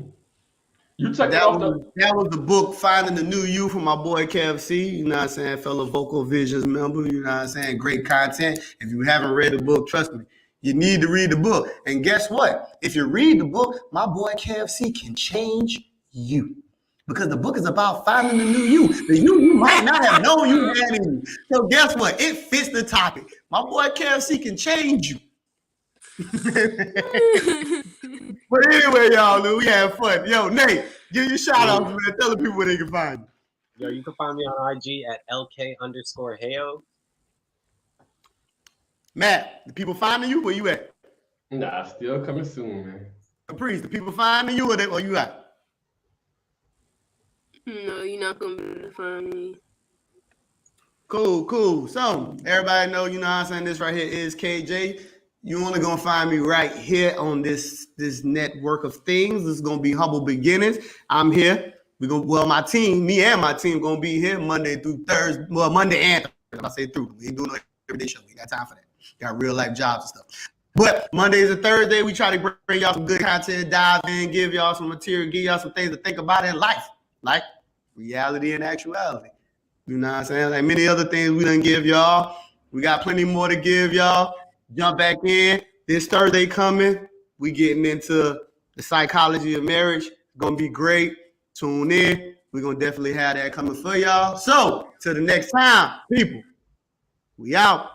was the book Finding the New You from my boy KFC, you know what I'm saying, fellow Vocal Visions member, you know what I'm saying, great content. If you haven't read the book, trust me, you need to read the book. And guess what? If you read the book, my boy KFC can change you. Because the book is about finding the new you. The you might not have known you had in you. So guess what? It fits the topic. My boy KFC can change you. But anyway, y'all, we had fun. Yo, Nate, give your shout out, man. Tell the people where they can find you. Yo, you can find me on IG at LK_Heyo. Matt, the people finding you? Where you at? Nah, still coming soon, man. Caprice, the people finding you or you at? No, you're not gonna be able to find me. Cool. So everybody know, you know what I'm saying, this right here is KJ. You only gonna find me right here on this network of things. This is gonna be Humble Beginnings. I'm here. My team, me and my team, gonna be here Monday through Thursday. Well, Monday and Thursday. I say through. We ain't doing no everyday show. We got time for that. Got real life jobs and stuff. But Mondays and Thursdays, we try to bring y'all some good content, dive in, give y'all some material, give y'all some things to think about in life, like reality and actuality. You know what I'm saying? Like many other things we done give y'all. We got plenty more to give y'all. Jump back in. This Thursday coming, we getting into the psychology of marriage. It's gonna be great. Tune in. We're gonna definitely have that coming for y'all. So till the next time, people, we out.